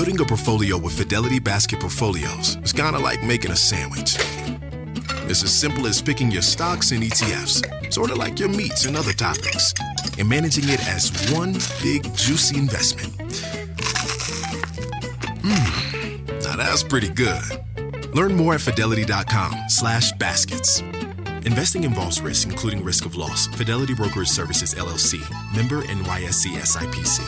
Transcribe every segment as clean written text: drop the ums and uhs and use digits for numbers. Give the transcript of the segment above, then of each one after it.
Building a portfolio with Fidelity Basket Portfolios is kind of like making a sandwich. It's as simple as picking your stocks and ETFs, sort of like your meats and other topics, and managing it as one big, juicy investment. Now that's pretty good. Learn more at fidelity.com/baskets. Investing involves risk, including risk of loss. Fidelity Brokerage Services, LLC. Member NYSE SIPC.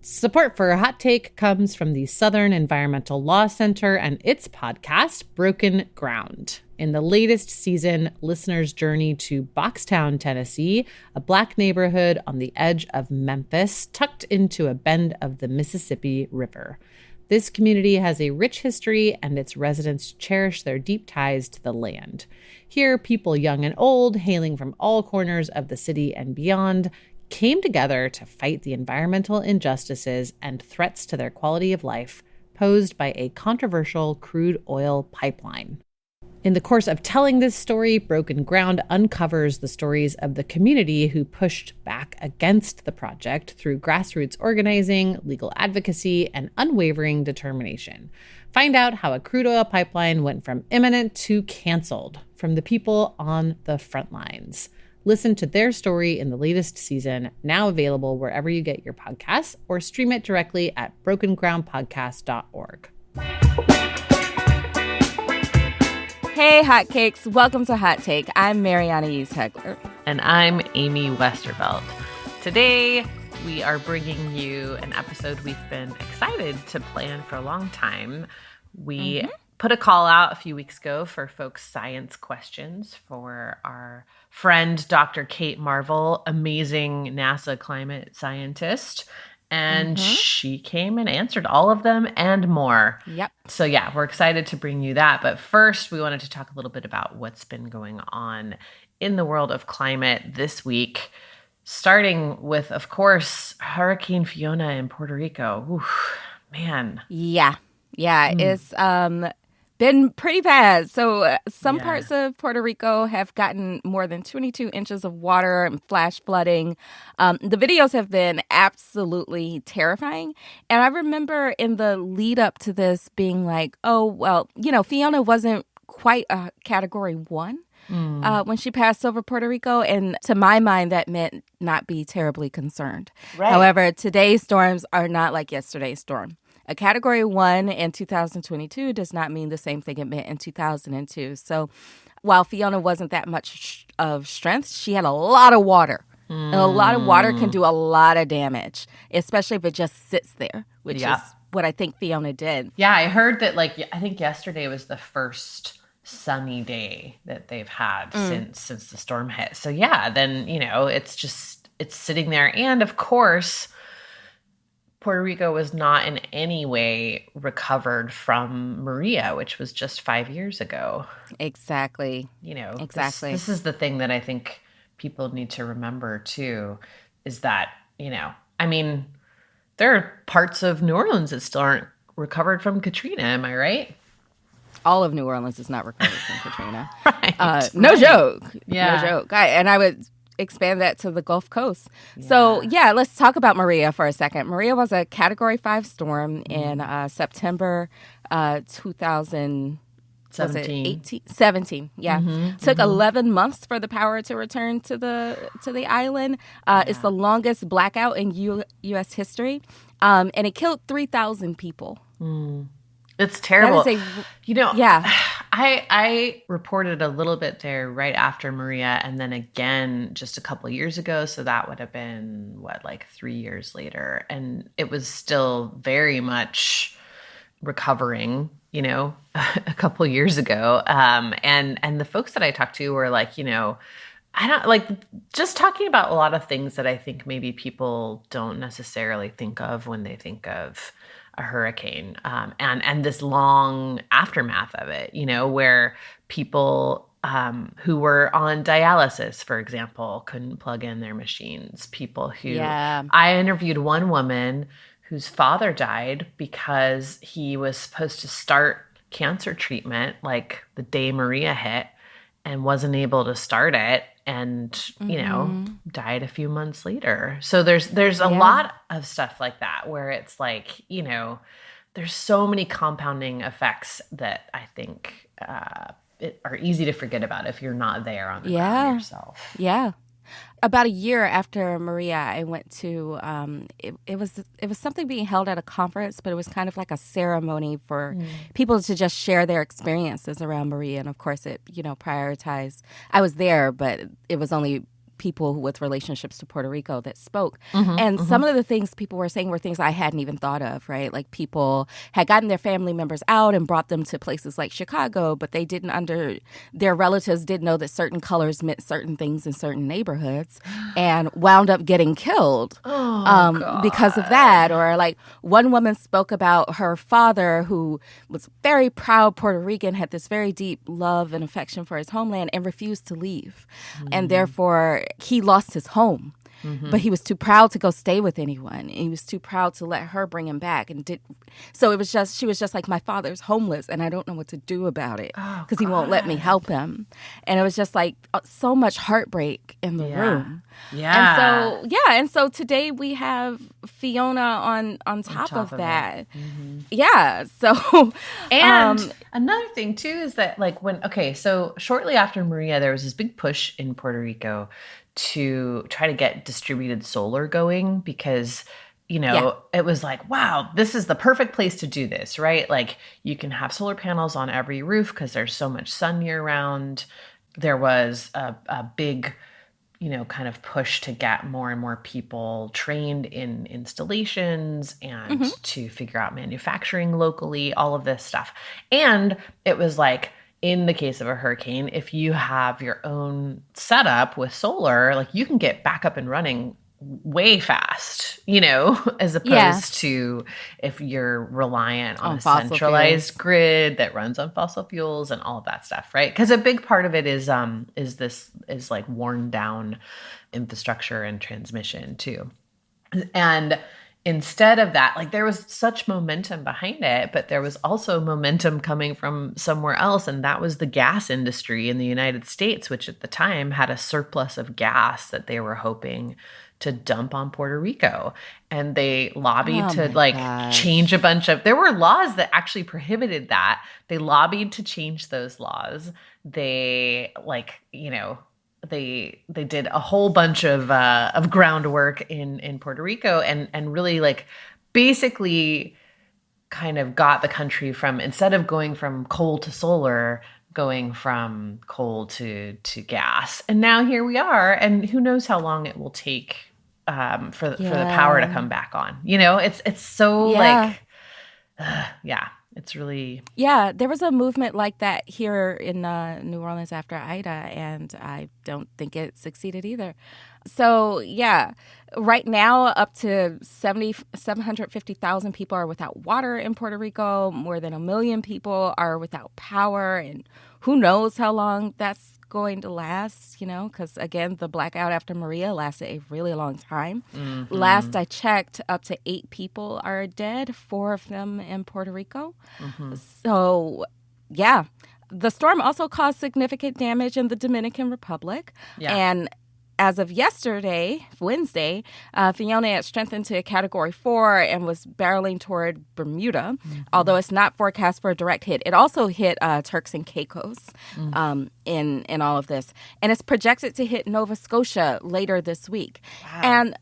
Support for Hot Take comes from the Southern Environmental Law Center and its podcast, Broken Ground. In the latest season, listeners journey to Boxtown, Tennessee, a Black neighborhood on the edge of Memphis, tucked into a bend of the Mississippi River. This community has a rich history, and its residents cherish their deep ties to the land. Here, people young and old, hailing from all corners of the city and beyond, came together to fight the environmental injustices and threats to their quality of life posed by a controversial crude oil pipeline. In the course of telling this story, Broken Ground uncovers the stories of the community who pushed back against the project through grassroots organizing, legal advocacy, and unwavering determination. Find out how a crude oil pipeline went from imminent to canceled from the people on the front lines. Listen to their story in the latest season, now available wherever you get your podcasts, or stream it directly at brokengroundpodcast.org. Hey, hotcakes. Welcome to Hot Take. I'm Mariana Hegler. And I'm Amy Westervelt. Today, we are bringing you an episode we've been excited to plan for a long time. We put a call out a few weeks ago for folks' science questions for our friend, Dr. Kate Marvel, amazing NASA climate scientist. And she came and answered all of them and more. Yep. So yeah, we're excited to bring you that. But first, we wanted to talk a little bit about what's been going on in the world of climate this week, starting with, of course, Hurricane Fiona in Puerto Rico. Oof, man. Yeah. It's been pretty bad. So some parts of Puerto Rico have gotten more than 22 inches of water and flash flooding. The videos have been absolutely terrifying. And I remember in the lead up to this being like, oh, well, Fiona wasn't quite a Category 1 when she passed over Puerto Rico. And to my mind, that meant not be terribly concerned. Right. However, today's storms are not like yesterday's storm. A Category 1 in 2022 does not mean the same thing it meant in 2002. So while Fiona wasn't that much of strength, she had a lot of water. And a lot of water can do a lot of damage, especially if it just sits there, which is what I think Fiona did. Yeah, I heard that, I think yesterday was the first sunny day that they've had since the storm hit. So yeah, then, it's sitting there. And of course, Puerto Rico was not in any way recovered from Maria, which was just 5 years ago. Exactly. Exactly. This is the thing that I think people need to remember too, is that, there are parts of New Orleans that still aren't recovered from Katrina. Am I right? All of New Orleans is not recovered from Katrina. Right. No joke. Yeah. No joke. I would expand that to the Gulf Coast. Yeah. So, let's talk about Maria for a second. Maria was a Category 5 storm in September 2017. Yeah. Took 11 months for the power to return to the island. It's the longest blackout in U.S. history. And it killed 3,000 people. It's terrible. Yeah. I reported a little bit there right after Maria, and then again just a couple of years ago. So that would have been 3 years later, and it was still very much recovering. A couple of years ago, and the folks that I talked to were like, I don't just talking about a lot of things that I think maybe people don't necessarily think of when they think of a hurricane, and this long aftermath of it, where people who were on dialysis, for example, couldn't plug in their machines. People who I interviewed one woman whose father died because he was supposed to start cancer treatment the day Maria hit and wasn't able to start it. and, died a few months later. So there's a lot of stuff like that where it's like, there's so many compounding effects that I think are easy to forget about if you're not there on the ground yourself. Yeah. About a year after Maria, I went to it was something being held at a conference, but it was kind of like a ceremony for people to just share their experiences around Maria. And of course, it prioritized. I was there, but it was only people with relationships to Puerto Rico that spoke. And some of the things people were saying were things I hadn't even thought of, right? Like people had gotten their family members out and brought them to places like Chicago, but they their relatives didn't know that certain colors meant certain things in certain neighborhoods and wound up getting killed because of that. Or like one woman spoke about her father, who was very proud Puerto Rican, had this very deep love and affection for his homeland and refused to leave. And therefore, he lost his home, but he was too proud to go stay with anyone. And he was too proud to let her bring him back. So she was just like, my father's homeless and I don't know what to do about it because he won't let me help him. And it was just like so much heartbreak in the room. Yeah. And so today we have Fiona on top of that. Yeah. So, and another thing too is that so shortly after Maria, there was this big push in Puerto Rico to try to get distributed solar going because, it was like, wow, this is the perfect place to do this, right? Like you can have solar panels on every roof because there's so much sun year round. There was a big, kind of push to get more and more people trained in installations and to figure out manufacturing locally, all of this stuff. And it was like, in the case of a hurricane, if you have your own setup with solar, like you can get back up and running way fast, as opposed to if you're reliant on a centralized grid that runs on fossil fuels and all of that stuff, right? Because a big part of it is like worn down infrastructure and transmission too. And instead of that, like there was such momentum behind it, but there was also momentum coming from somewhere else. And that was the gas industry in the United States, which at the time had a surplus of gas that they were hoping to dump on Puerto Rico. And they lobbied change a bunch of, there were laws that actually prohibited that. They lobbied to change those laws. They they did a whole bunch of groundwork in Puerto Rico and really basically kind of got the country from, instead of going from coal to solar, going from coal to gas. And now here we are, and who knows how long it will take for the power to come back on. It's so it's really... Yeah, there was a movement like that here in New Orleans after Ida, and I don't think it succeeded either. So, right now up to 750,000 people are without water in Puerto Rico. More than 1 million people are without power, and who knows how long that's going to last, because again, the blackout after Maria lasted a really long time. Last I checked, up to 8 people are dead, 4 of them in Puerto Rico. So, the storm also caused significant damage in the Dominican Republic. And as of yesterday, Wednesday, Fiona had strengthened to a Category 4 and was barreling toward Bermuda, although it's not forecast for a direct hit. It also hit Turks and Caicos in all of this. And it's projected to hit Nova Scotia later this week. Wow. And,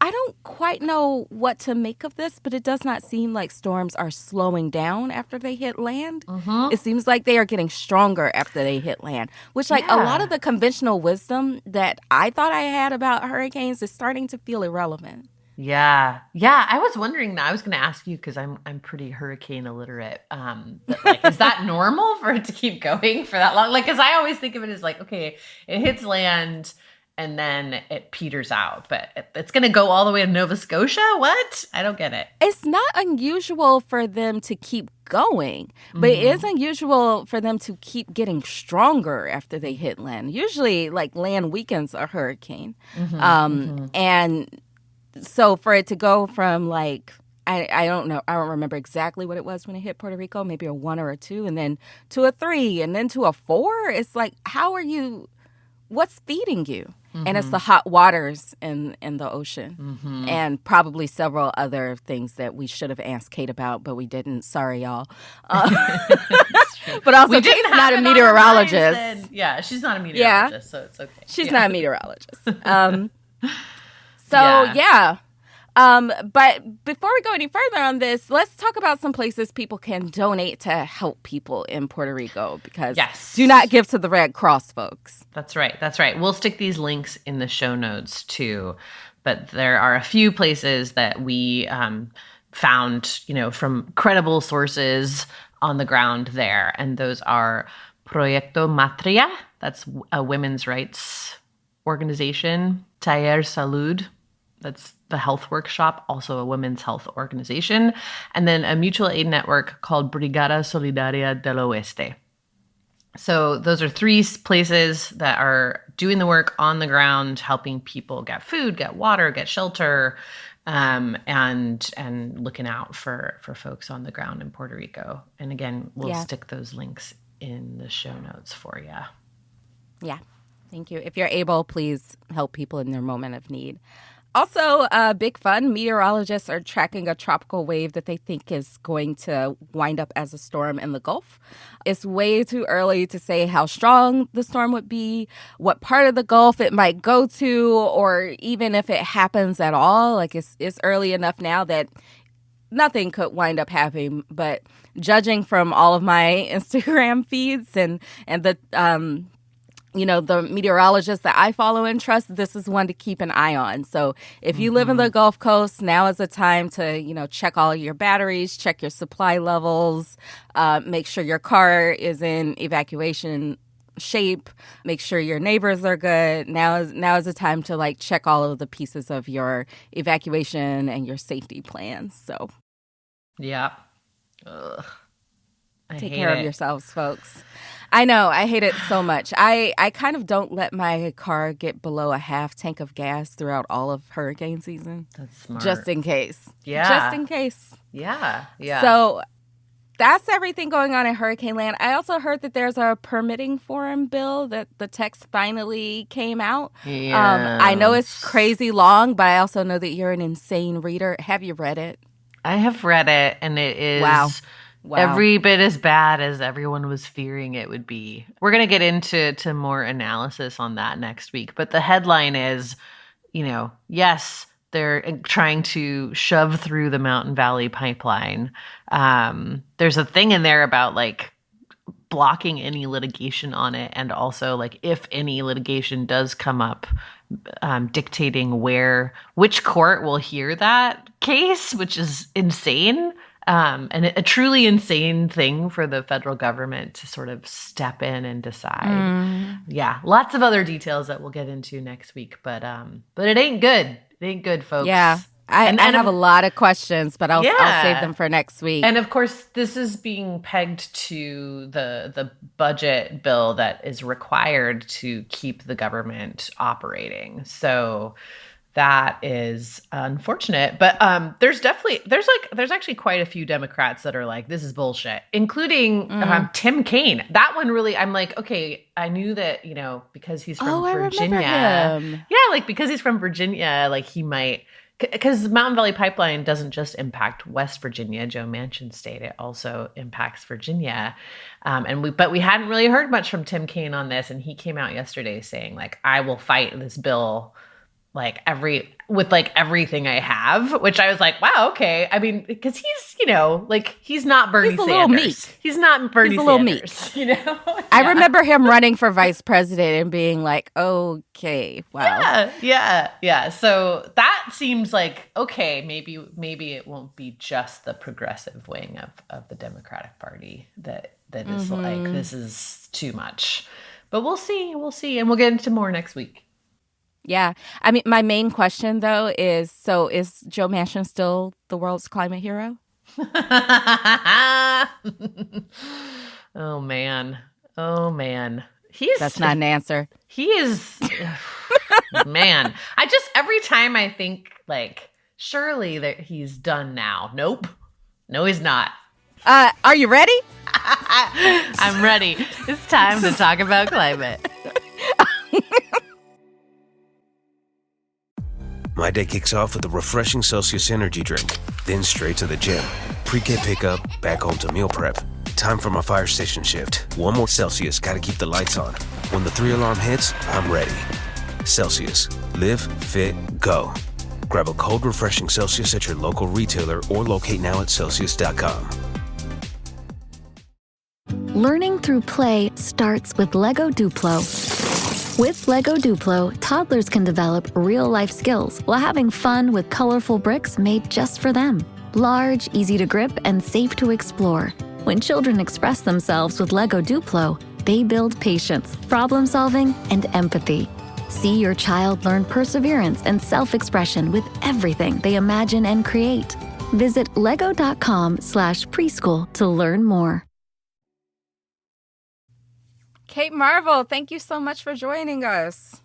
I don't quite know what to make of this, but it does not seem like storms are slowing down after they hit land. It seems like they are getting stronger after they hit land, which a lot of the conventional wisdom that I thought I had about hurricanes is starting to feel irrelevant. Yeah. I was wondering that. I was going to ask you because I'm pretty hurricane illiterate. But is that normal for it to keep going for that long? Because I always think of it as okay, it hits land and then it peters out, but it's going to go all the way to Nova Scotia? What? I don't get it. It's not unusual for them to keep going, but it is unusual for them to keep getting stronger after they hit land. Usually, land weakens a hurricane. And so for it to go from I don't know, I don't remember exactly what it was when it hit Puerto Rico, maybe a 1 or a 2, and then to a 3, and then to a 4. It's how are you... what's feeding you? And it's the hot waters in the ocean, and probably several other things that we should have asked Kate about, but we didn't. Sorry, y'all. But also, Kate's not a meteorologist. Yeah, she's not a meteorologist, so it's okay. She's not a meteorologist. But before we go any further on this, let's talk about some places people can donate to help people in Puerto Rico, because do not give to the Red Cross, folks. That's right. That's right. We'll stick these links in the show notes too. But there are a few places that we found, from credible sources on the ground there. And those are Proyecto Matria, that's a women's rights organization. Taller Salud, that's the health workshop, also a women's health organization. And then a mutual aid network called Brigada Solidaria del Oeste. So those are three places that are doing the work on the ground, helping people get food, get water, get shelter, and looking out for folks on the ground in Puerto Rico. And again, we'll stick those links in the show notes for you. Yeah, thank you. If you're able, please help people in their moment of need. Also, big fun, meteorologists are tracking a tropical wave that they think is going to wind up as a storm in the Gulf. It's way too early to say how strong the storm would be, what part of the Gulf it might go to, or even if it happens at all. Like, it's early enough now that nothing could wind up happening. But judging from all of my Instagram feeds and the the meteorologists that I follow and trust, this is one to keep an eye on. So if you live in the Gulf Coast, now is the time to, check all your batteries, check your supply levels, make sure your car is in evacuation shape, make sure your neighbors are good. Now is the time to check all of the pieces of your evacuation and your safety plans. So yeah. Ugh. Take care of yourselves, folks. I know. I hate it so much. I kind of don't let my car get below a half tank of gas throughout all of hurricane season. That's smart. Just in case. Yeah. Just in case. Yeah. Yeah. So that's everything going on in Hurricane Land. I also heard that there's a permitting forum bill that the text finally came out. Yeah. I know it's crazy long, but I also know that you're an insane reader. Have you read it? I have read it, and it is... Wow. Every bit as bad as everyone was fearing it would be. We're going to get into more analysis on that next week. But the headline is, yes, they're trying to shove through the Mountain Valley Pipeline. There's a thing in there about blocking any litigation on it. And also if any litigation does come up, dictating which court will hear that case, which is insane. And a truly insane thing for the federal government to sort of step in and decide. Yeah, lots of other details that we'll get into next week, but it ain't good. It ain't good, folks. Yeah, I have a lot of questions, but I'll save them for next week. And of course, this is being pegged to the budget bill that is required to keep the government operating. So that is unfortunate, but there's actually quite a few Democrats that are like, this is bullshit, including Tim Kaine. That one really, I'm like, okay, I knew that, because he's from Virginia. I remember him. Yeah, because he's from Virginia, he might, because Mountain Valley Pipeline doesn't just impact West Virginia, Joe Manchin's state, it also impacts Virginia. But we hadn't really heard much from Tim Kaine on this, and he came out yesterday saying I will fight this bill everything I have, which I was like, wow, okay. I mean, because he's, he's not Bernie Sanders. He's not Bernie Sanders. Yeah. I remember him running for vice president and being like, okay, wow. Yeah. So that seems like, okay, maybe it won't be just the progressive wing of the Democratic Party that is this is too much. But we'll see. And we'll get into more next week. Yeah. I mean, my main question, though, is Joe Manchin still the world's climate hero? Oh, man. That's not an answer. He is, man. Every time I think, surely that he's done now. Nope. No, he's not. Are you ready? I'm ready. It's time to talk about climate. My day kicks off with a refreshing Celsius energy drink, then straight to the gym. Pre-K pickup, back home to meal prep. Time for my fire station shift. One more Celsius, gotta keep the lights on. When the 3-alarm hits, I'm ready. Celsius. Live, fit, go. Grab a cold, refreshing Celsius at your local retailer or locate now at Celsius.com. Learning through play starts with Lego Duplo. With Lego Duplo, toddlers can develop real-life skills while having fun with colorful bricks made just for them. Large, easy to grip, and safe to explore. When children express themselves with Lego Duplo, they build patience, problem-solving, and empathy. See your child learn perseverance and self-expression with everything they imagine and create. Visit lego.com/preschool to learn more. Kate Marvel, thank you so much for joining us.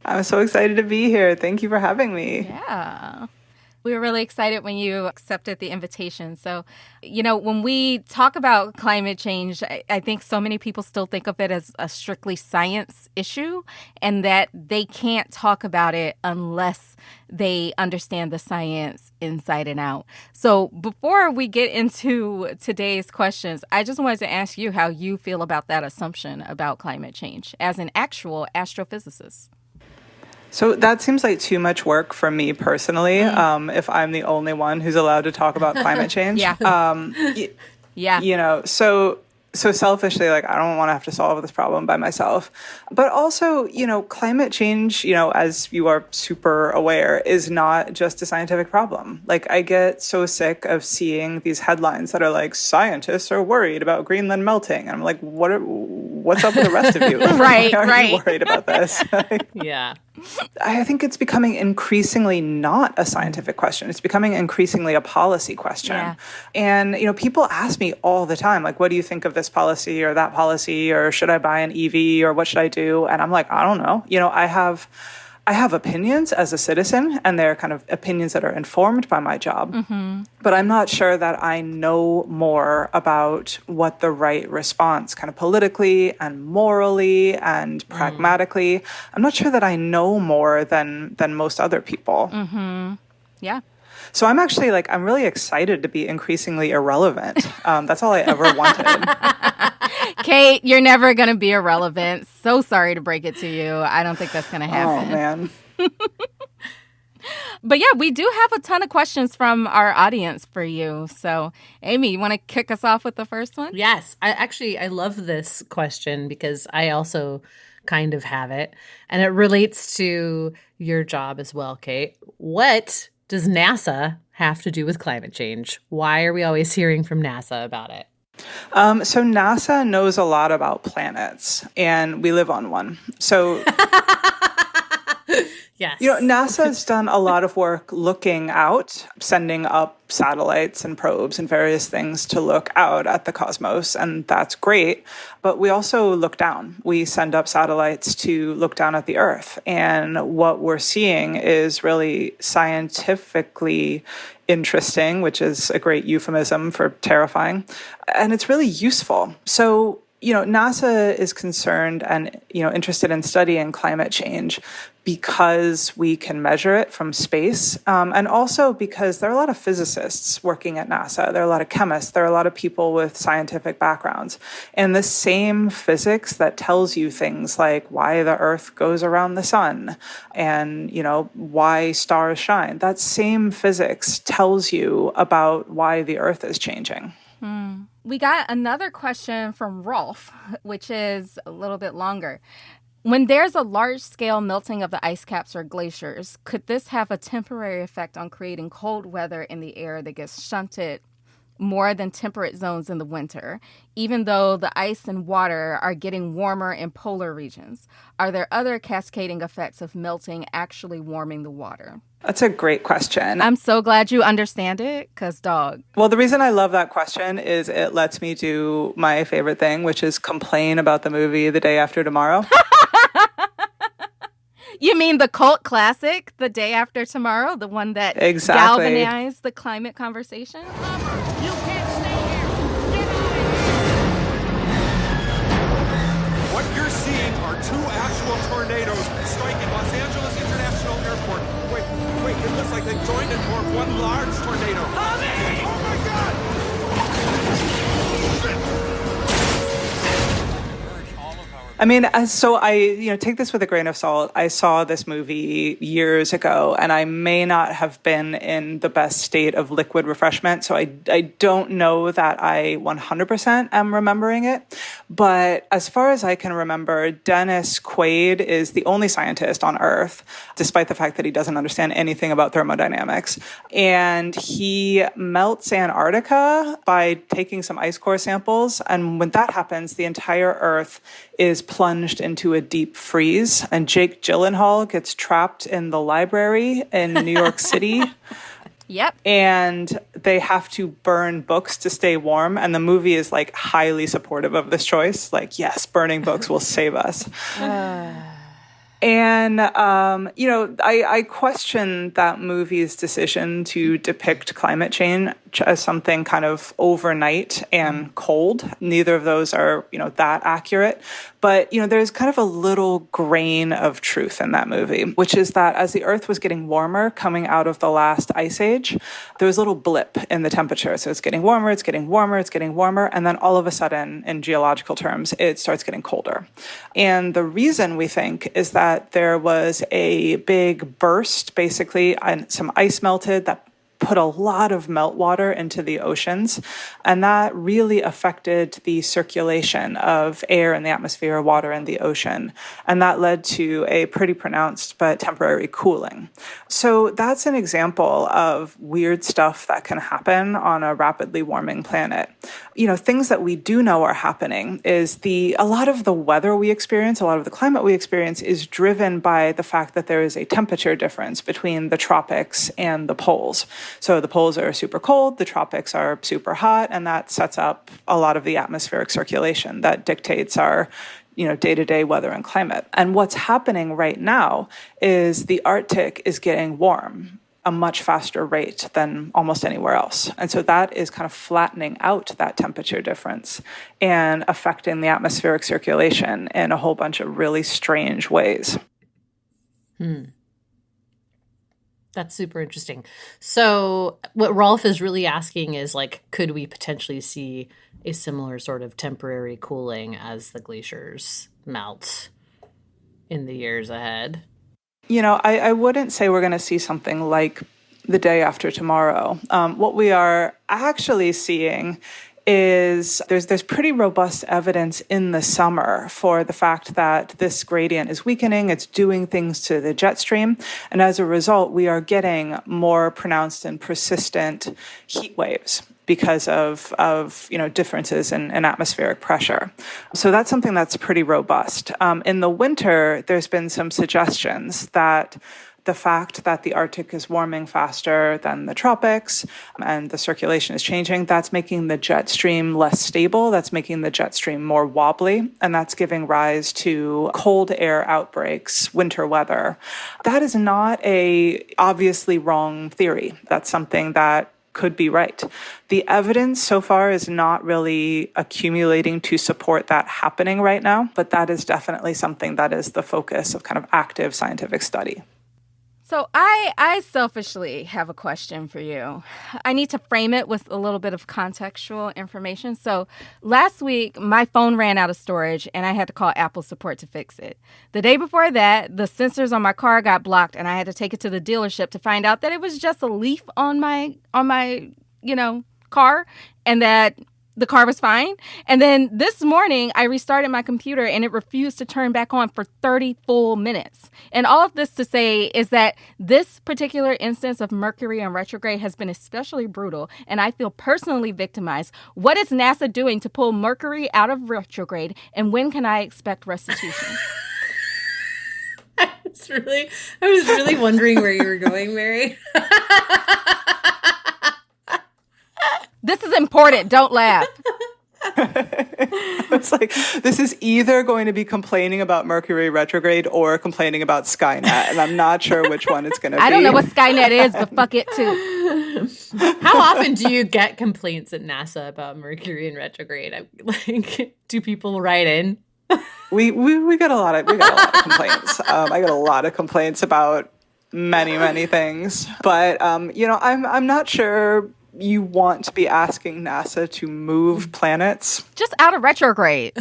I'm so excited to be here. Thank you for having me. Yeah. We were really excited when you accepted the invitation. So, when we talk about climate change, I think so many people still think of it as a strictly science issue and that they can't talk about it unless they understand the science inside and out. So before we get into today's questions, I just wanted to ask you how you feel about that assumption about climate change as an actual astrophysicist. So that seems like too much work for me personally, if I'm the only one who's allowed to talk about climate change. Yeah. So selfishly, I don't want to have to solve this problem by myself. But also, climate change, as you are super aware, is not just a scientific problem. I get so sick of seeing these headlines that are like, scientists are worried about Greenland melting. And I'm like, what's up with the rest of you? Right. Why are you worried about this? Yeah. I think it's becoming increasingly not a scientific question. It's becoming increasingly a policy question. Yeah. And, people ask me all the time, what do you think of this policy or that policy, or should I buy an EV, or what should I do? And I'm like, I don't know. I have opinions as a citizen, and they're kind of opinions that are informed by my job. Mm-hmm. But I'm not sure that I know more about what the right response kind of politically and morally and pragmatically. I'm not sure that I know more than most other people. Mm-hmm. Yeah. So I'm actually I'm really excited to be increasingly irrelevant. That's all I ever wanted. Kate, you're never going to be irrelevant. So sorry to break it to you. I don't think that's going to happen. Oh, man. But yeah, we do have a ton of questions from our audience for you. So, Amy, you want to kick us off with the first one? Yes. I love this question because I also kind of have it. And it relates to your job as well, Kate. What does NASA have to do with climate change? Why are we always hearing from NASA about it? So NASA knows a lot about planets, and we live on one. So, yes. NASA's done a lot of work looking out, sending up satellites and probes and various things to look out at the cosmos, and that's great. But we also look down. We send up satellites to look down at the Earth, and what we're seeing is really scientifically interesting, which is a great euphemism for terrifying, and it's really useful. So, NASA is concerned and, interested in studying climate change because we can measure it from space, and also because there are a lot of physicists working at NASA. There are a lot of chemists. There are a lot of people with scientific backgrounds. And the same physics that tells you things like why the Earth goes around the sun and, why stars shine, that same physics tells you about why the Earth is changing. We got another question from Rolf, which is a little bit longer. When there's a large-scale melting of the ice caps or glaciers, could this have a temporary effect on creating cold weather in the air that gets shunted more than temperate zones in the winter, even though the ice and water are getting warmer in polar regions? Are there other cascading effects of melting actually warming the water? That's a great question. I'm so glad you understand it, because dog. Well, the reason I love that question is it lets me do my favorite thing, which is complain about the movie The Day After Tomorrow. You mean the cult classic, The Day After Tomorrow, the one that galvanized the climate conversation? You can't stay here. Get out of here. What you're seeing are two actual tornadoes striking Los Angeles International Airport Wait, it looks like they joined and formed one large tornado. Tommy! Oh my God! I mean, so I, take this with a grain of salt. I saw this movie years ago, and I may not have been in the best state of liquid refreshment, so I don't know that I 100% am remembering it. But as far as I can remember, Dennis Quaid is the only scientist on Earth, despite the fact that he doesn't understand anything about thermodynamics. And he melts Antarctica by taking some ice core samples. And when that happens, the entire Earth is plunged into a deep freeze, and Jake Gyllenhaal gets trapped in the library in New York City. Yep. And they have to burn books to stay warm, and the movie is like highly supportive of this choice. Like, yes, burning books will save us. And, I question that movie's decision to depict climate change as something kind of overnight and cold. Neither of those are, that accurate. But, there's kind of a little grain of truth in that movie, which is that as the Earth was getting warmer coming out of the last ice age, there was a little blip in the temperature. So it's getting warmer, it's getting warmer, it's getting warmer. And then all of a sudden, in geological terms, it starts getting colder. And the reason we think is that there was a big burst, basically, and some ice melted that put a lot of meltwater into the oceans, and that really affected the circulation of air in the atmosphere, water in the ocean, and that led to a pretty pronounced but temporary cooling. So that's an example of weird stuff that can happen on a rapidly warming planet. Things that we do know are happening is a lot of the weather we experience, a lot of the climate we experience is driven by the fact that there is a temperature difference between the tropics and the poles. So the poles are super cold, the tropics are super hot, and that sets up a lot of the atmospheric circulation that dictates our day-to-day weather and climate. And what's happening right now is the Arctic is getting warm a much faster rate than almost anywhere else. And so that is kind of flattening out that temperature difference and affecting the atmospheric circulation in a whole bunch of really strange ways. That's super interesting. So what Rolf is really asking is, could we potentially see a similar sort of temporary cooling as the glaciers melt in the years ahead? I wouldn't say we're going to see something like the day after tomorrow. What we are actually seeing is there's pretty robust evidence in the summer for the fact that this gradient is weakening, it's doing things to the jet stream, and as a result, we are getting more pronounced and persistent heat waves because of differences in atmospheric pressure. So that's something that's pretty robust. In the winter, there's been some suggestions that the fact that the Arctic is warming faster than the tropics and the circulation is changing, that's making the jet stream less stable. That's making the jet stream more wobbly, and that's giving rise to cold air outbreaks, winter weather. That is not a obviously wrong theory. That's something that could be right. The evidence so far is not really accumulating to support that happening right now, but that is definitely something that is the focus of kind of active scientific study. So I selfishly have a question for you. I need to frame it with a little bit of contextual information. So last week, my phone ran out of storage and I had to call Apple support to fix it. The day before that, the sensors on my car got blocked and I had to take it to the dealership to find out that it was just a leaf on my car and that the car was fine. And then this morning, I restarted my computer and it refused to turn back on for 30 full minutes. And all of this to say is that this particular instance of Mercury in retrograde has been especially brutal, and I feel personally victimized. What is NASA doing to pull Mercury out of retrograde, and when can I expect restitution? I was really wondering where you were going, Mary. This is important. Don't laugh. It's like, this is either going to be complaining about Mercury retrograde or complaining about Skynet, and I'm not sure which one it's going to be. I don't know what Skynet is, but fuck it too. How often do you get complaints at NASA about Mercury in retrograde? Do people write in? We got a lot of complaints. I got a lot of complaints about many, many things. But, I'm not sure you want to be asking NASA to move planets. Just out of retrograde.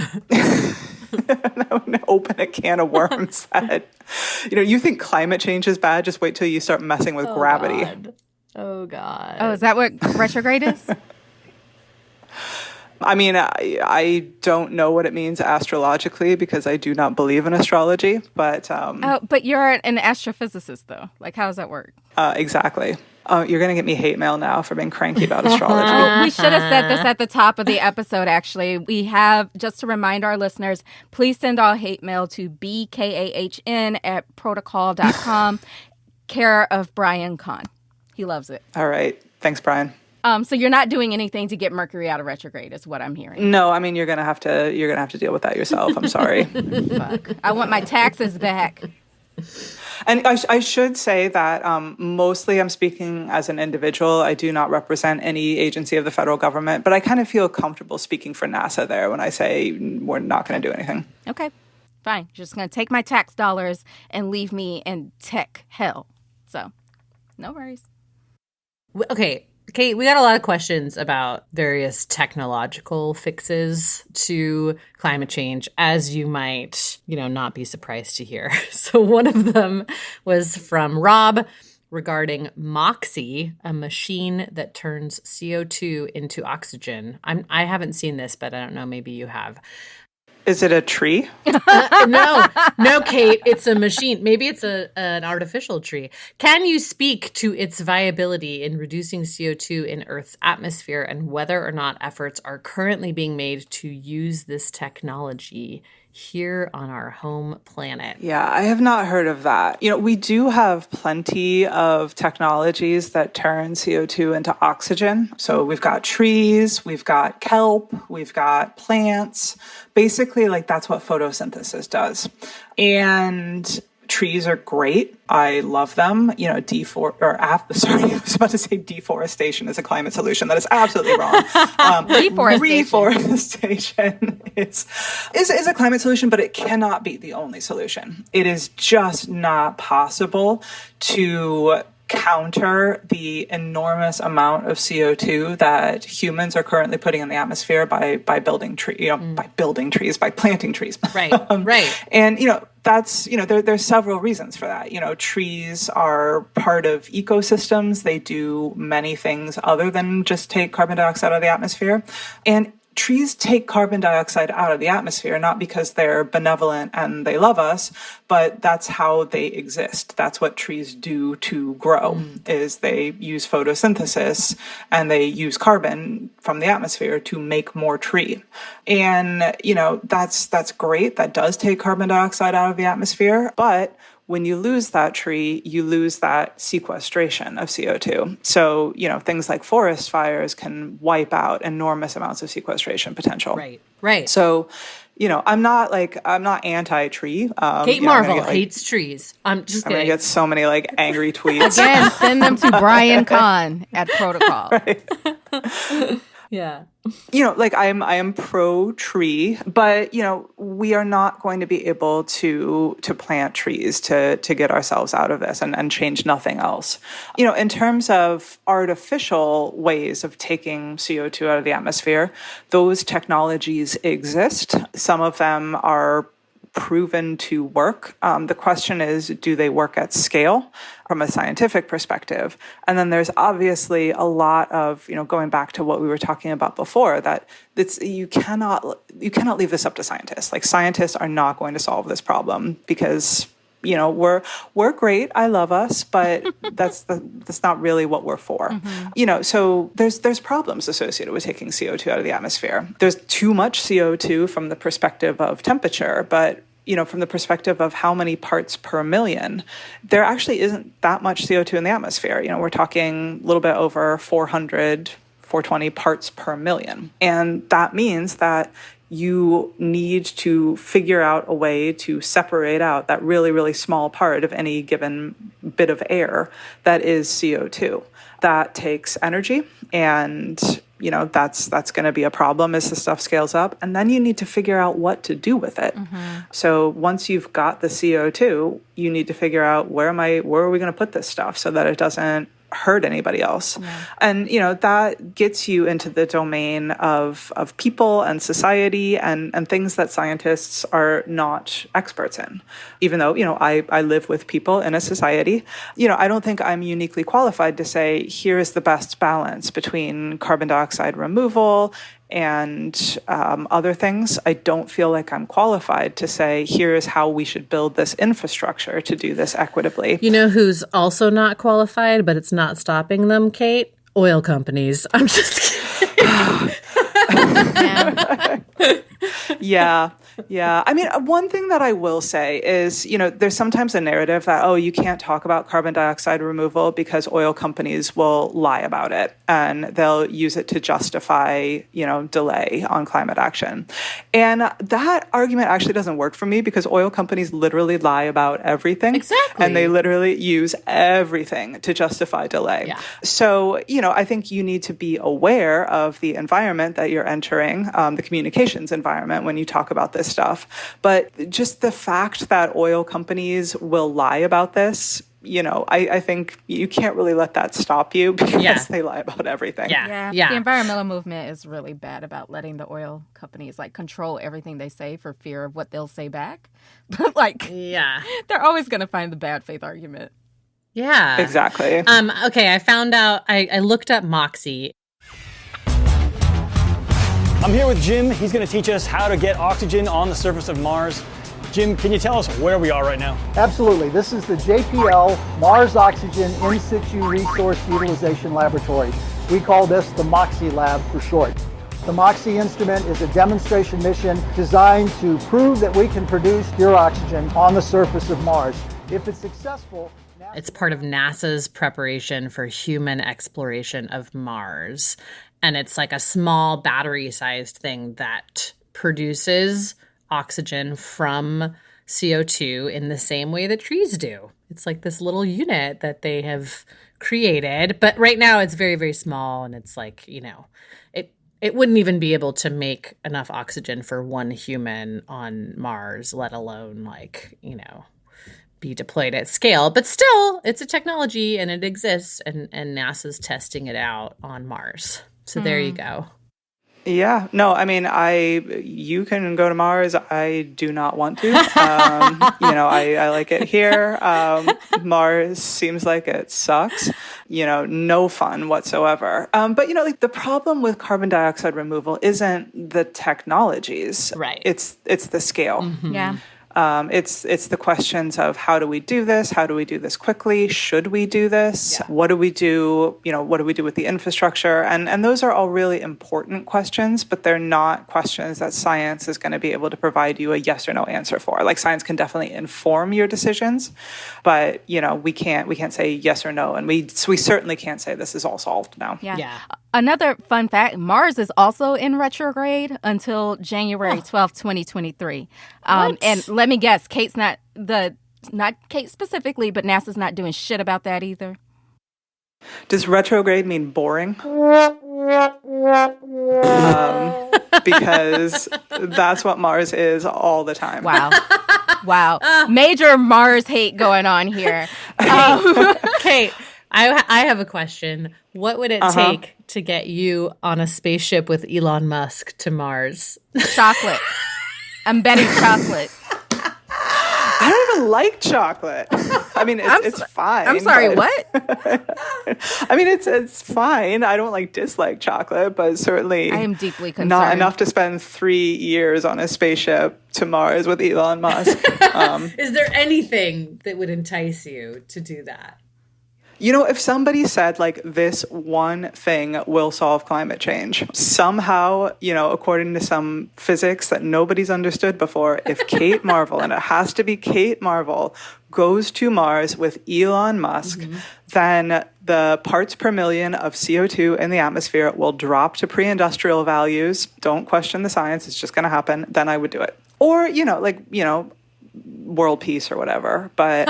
Open a can of worms that, you think climate change is bad? Just wait till you start messing with gravity. God. Oh, God. Oh, is that what retrograde is? I mean, I don't know what it means astrologically because I do not believe in astrology, but... but you're an astrophysicist, though. Like, how does that work? Exactly. You're going to get me hate mail now for being cranky about astrology. Well, we should have said this at the top of the episode, actually. We have, just to remind our listeners, please send all hate mail to bkahn@protocol.com, care of Brian Kahn. He loves it. All right. Thanks, Brian. So you're not doing anything to get Mercury out of retrograde, is what I'm hearing. No, I mean you're gonna have to deal with that yourself. I'm sorry. Fuck. I want my taxes back. And I should say that mostly I'm speaking as an individual. I do not represent any agency of the federal government, but I kind of feel comfortable speaking for NASA there when I say we're not going to do anything. Okay, fine. You're just going to take my tax dollars and leave me in tech hell. So, no worries. Okay, Kate, we got a lot of questions about various technological fixes to climate change, as you might, not be surprised to hear. So one of them was from Rob regarding Moxie, a machine that turns CO2 into oxygen. I haven't seen this, but I don't know, maybe you have. Is it a tree? No, Kate, it's a machine. Maybe it's an artificial tree. Can you speak to its viability in reducing CO2 in Earth's atmosphere and whether or not efforts are currently being made to use this technology here on our home planet? Yeah, I have not heard of that. We do have plenty of technologies that turn CO2 into oxygen. So we've got trees, we've got kelp, we've got plants. Basically, that's what photosynthesis does. And trees are great. I love them. I was about to say deforestation is a climate solution. That is absolutely wrong. Reforestation is a climate solution, but it cannot be the only solution. It is just not possible to counter the enormous amount of CO2 that humans are currently putting in the atmosphere by planting trees. Right, right. And, that's, there's several reasons for that. Trees are part of ecosystems. They do many things other than just take carbon dioxide out of the atmosphere. And trees take carbon dioxide out of the atmosphere, not because they're benevolent and they love us, but that's how they exist. That's what trees do to grow, is they use photosynthesis and they use carbon from the atmosphere to make more tree. And, that's great. That does take carbon dioxide out of the atmosphere, but when you lose that tree, you lose that sequestration of CO2. So, things like forest fires can wipe out enormous amounts of sequestration potential. Right. So, I'm not anti-tree. Kate Marvel hates trees. I'm just going to kidding. get so many angry tweets. Again, send them to Brian Kahn at Protocol. Right. Yeah. I am pro tree, but we are not going to be able to plant trees to get ourselves out of this and change nothing else. In terms of artificial ways of taking CO2 out of the atmosphere, those technologies exist. Some of them are proven to work. The question is, do they work at scale from a scientific perspective? And then there's obviously a lot of, going back to what we were talking about before, that you cannot leave this up to scientists. Scientists are not going to solve this problem because we're great. I love us, but that's not really what we're for. Mm-hmm. So there's problems associated with taking CO2 out of the atmosphere. There's too much CO2 from the perspective of temperature, but from the perspective of how many parts per million, there actually isn't that much CO2 in the atmosphere. We're talking a little bit over 420 parts per million. And that means that you need to figure out a way to separate out that really, really small part of any given bit of air that is CO2. That takes energy, and that's going to be a problem as the stuff scales up. And then you need to figure out what to do with it. So once you've got the CO2, you need to figure out where are we going to put this stuff so that it doesn't hurt anybody else. And, that gets you into the domain of people and society and things that scientists are not experts in. Even though, I live with people in a society, I don't think I'm uniquely qualified to say, here is the best balance between carbon dioxide removal and other things. I don't feel like I'm qualified to say, here is how we should build this infrastructure to do this equitably. You know who's also not qualified, but it's not stopping them, Kate? Oil companies. I'm just kidding. Yeah. I mean, one thing that I will say is, there's sometimes a narrative that, you can't talk about carbon dioxide removal because oil companies will lie about it and they'll use it to justify, delay on climate action. And that argument actually doesn't work for me because oil companies literally lie about everything. Exactly. And they literally use everything to justify delay. Yeah. So, I think you need to be aware of the environment that you're entering, the communications environment when you talk about this stuff. But just the fact that oil companies will lie about this, I think you can't really let that stop you because they lie about everything. Yeah. The environmental movement is really bad about letting the oil companies control everything they say for fear of what they'll say back. But they're always going to find the bad faith argument. Yeah. Exactly. Okay, I found out, I looked up Moxie. I'm here with Jim. He's going to teach us how to get oxygen on the surface of Mars. Jim, can you tell us where we are right now? Absolutely. This is the JPL Mars Oxygen In Situ Resource Utilization Laboratory. We call this the MOXIE Lab for short. The MOXIE instrument is a demonstration mission designed to prove that we can produce pure oxygen on the surface of Mars. If it's successful... It's part of NASA's preparation for human exploration of Mars. And it's like a small battery-sized thing that produces oxygen from CO2 in the same way that trees do. It's like this little unit that they have created. But right now it's very, very small. And it's like, it wouldn't even be able to make enough oxygen for one human on Mars, let alone be deployed at scale. But still, it's a technology and it exists. And NASA's testing it out on Mars. So there you go. Yeah. No, I mean, you can go to Mars. I do not want to. I like it here. Mars seems like it sucks. No fun whatsoever. But, the problem with carbon dioxide removal isn't the technologies. Right. It's the scale. Mm-hmm. Yeah. It's the questions of how do we do this? How do we do this quickly? Should we do this? Yeah. What do we do? What do we do with the infrastructure? And those are all really important questions, but they're not questions that science is going to be able to provide you a yes or no answer for. Like science can definitely inform your decisions, but we can't say yes or no, and we certainly can't say this is all solved now. Yeah. Another fun fact, Mars is also in retrograde until January 12th, 2023. And let me guess, not Kate specifically, but NASA's not doing shit about that either. Does retrograde mean boring? Because that's what Mars is all the time. Wow. Major Mars hate going on here. Kate, I have a question. What would it take to get you on a spaceship with Elon Musk to Mars? Chocolate. I'm betting chocolate. I don't even like chocolate. I mean, it's fine. I'm sorry, what? I mean, it's fine. I don't dislike chocolate, but certainly I am deeply concerned. Not enough to spend 3 years on a spaceship to Mars with Elon Musk. Is there anything that would entice you to do that? If somebody said, this one thing will solve climate change, somehow, according to some physics that nobody's understood before, if Kate Marvel, and it has to be Kate Marvel, goes to Mars with Elon Musk, then the parts per million of CO2 in the atmosphere will drop to pre-industrial values. Don't question the science. It's just going to happen. Then I would do it. Or, world peace or whatever, but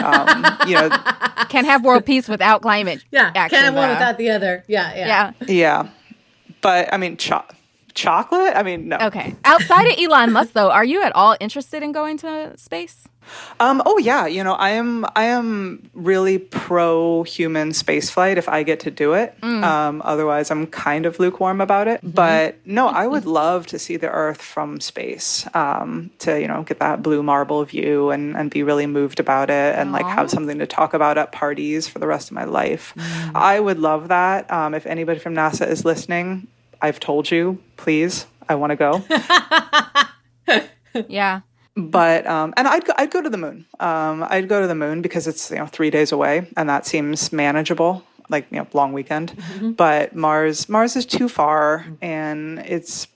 can't have world peace without climate action. Can't have one without the other. Yeah. But I mean, chocolate? I mean, no. Okay. Outside of Elon Musk, though, are you at all interested in going to space? Oh yeah, I am really pro human spaceflight if I get to do it. Otherwise, I'm kind of lukewarm about it. But no, I would love to see the Earth from space. To get that blue marble view and be really moved about it and like have something to talk about at parties for the rest of my life. I would love that. If anybody from NASA is listening, I've told you, please, I want to go. Yeah. But and I'd go to the moon. I'd go to the moon because it's 3 days away, and that seems manageable. Like long weekend. But Mars is too far, and it's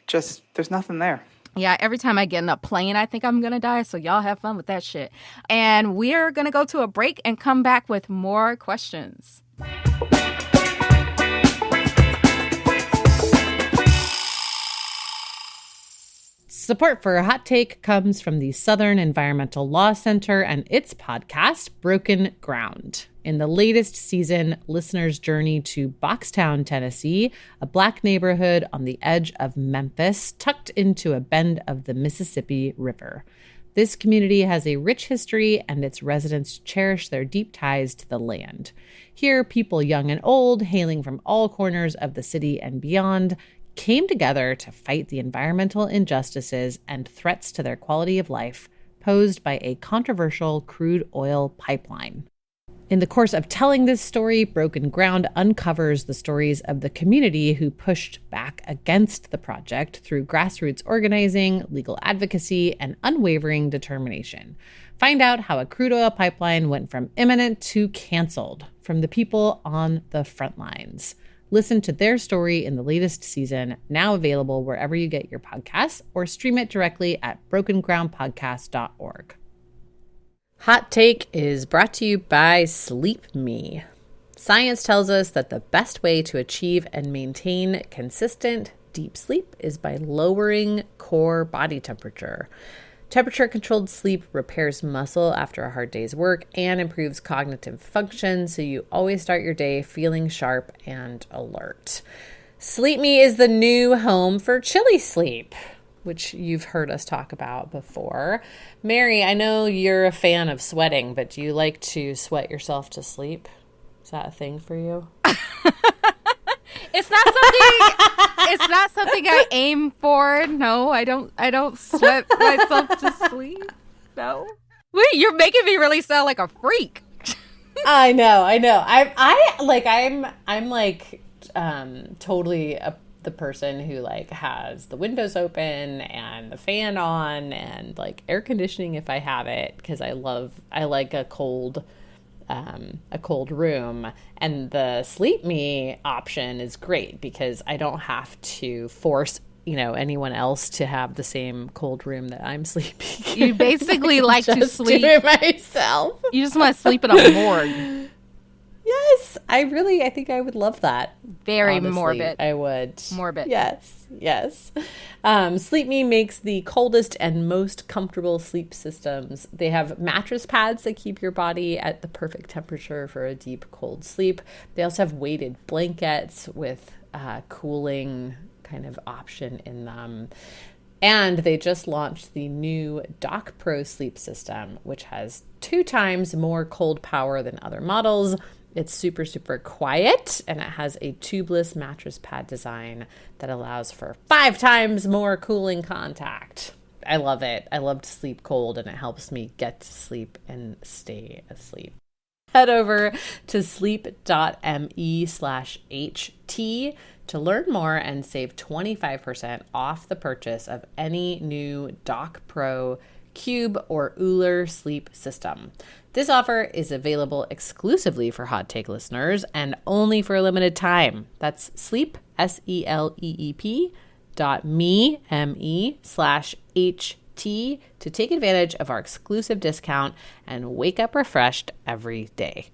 just there's nothing there. Yeah, every time I get in a plane, I think I'm going to die. So y'all have fun with that shit. And we're going to go to a break and come back with more questions. Support for Hot Take comes from the Southern Environmental Law Center and its podcast, Broken Ground. In the latest season, listeners journey to Boxtown, Tennessee, a Black neighborhood on the edge of Memphis, tucked into a bend of the Mississippi River. This community has a rich history, and its residents cherish their deep ties to the land. Here, people young and old, hailing from all corners of the city and beyond, came together to fight the environmental injustices and threats to their quality of life posed by a controversial crude oil pipeline. In the course of telling this story, Broken Ground uncovers the stories of the community who pushed back against the project through grassroots organizing, legal advocacy, and unwavering determination. Find out how a crude oil pipeline went from imminent to canceled from the people on the front lines. Listen to their story in the latest season, now available wherever you get your podcasts, or stream it directly at brokengroundpodcast.org. Hot Take is brought to you by Sleep Me. Science tells us that the best way to achieve and maintain consistent deep sleep is by lowering core body temperature. Temperature-controlled sleep repairs muscle after a hard day's work and improves cognitive function, so you always start your day feeling sharp and alert. Sleep Me is the new home for Chili Sleep, which you've heard us talk about before. Mary, I know you're a fan of sweating, but do you like to sweat yourself to sleep? Is that a thing for you? It's not something I aim for. No, I don't sweat myself to sleep. No. Wait, you're making me really sound like a freak. I know. I'm totally the person who like has the windows open and the fan on and like air conditioning if I have it, because I like a cold room, and the Sleep Me option is great because I don't have to force anyone else to have the same cold room that I'm sleeping. You basically like to sleep do it myself. You just want to sleep in a morgue. Yes, I think I would love that. Very honestly. morbid. I would. Morbid. Yes. Sleep Me makes the coldest and most comfortable sleep systems. They have mattress pads that keep your body at the perfect temperature for a deep, cold sleep. They also have weighted blankets with cooling kind of option in them. And they just launched the new Dock Pro sleep system, which has 2 times more cold power than other models. It's super, super quiet, and it has a tubeless mattress pad design that allows for 5 times more cooling contact. I love it. I love to sleep cold, and it helps me get to sleep and stay asleep. Head over to sleep.me/HT to learn more and save 25% off the purchase of any new Dock Pro, Cube, or Uller sleep system. This offer is available exclusively for Hot Take listeners and only for a limited time. That's sleep, SELEEP.me/HT to take advantage of our exclusive discount and wake up refreshed every day.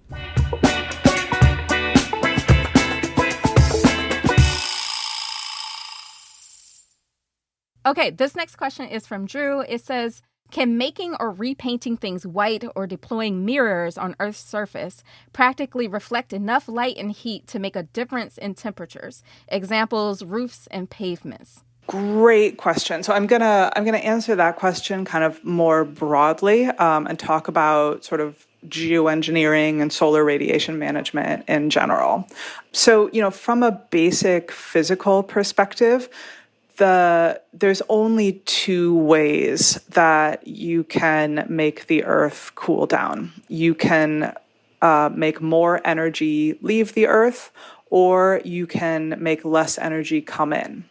Okay, this next question is from Drew. It says, Can making or repainting things white or deploying mirrors on Earth's surface practically reflect enough light and heat to make a difference in temperatures? Examples, roofs and pavements. Great question. So I'm gonna answer that question kind of more broadly and talk about sort of geoengineering and solar radiation management in general. So, from a basic physical perspective, there's only two ways that you can make the Earth cool down. You can make more energy leave the Earth, or you can make less energy come in.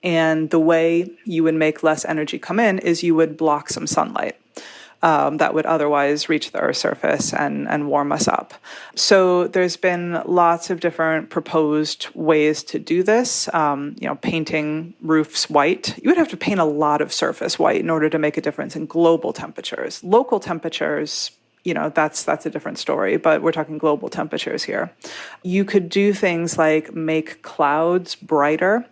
And the way you would make less energy come in is you would block some sunlight that would otherwise reach the Earth's surface and warm us up. So there's been lots of different proposed ways to do this. Painting roofs white. You would have to paint a lot of surface white in order to make a difference in global temperatures. Local temperatures, that's a different story, but we're talking global temperatures here. You could do things like make clouds brighter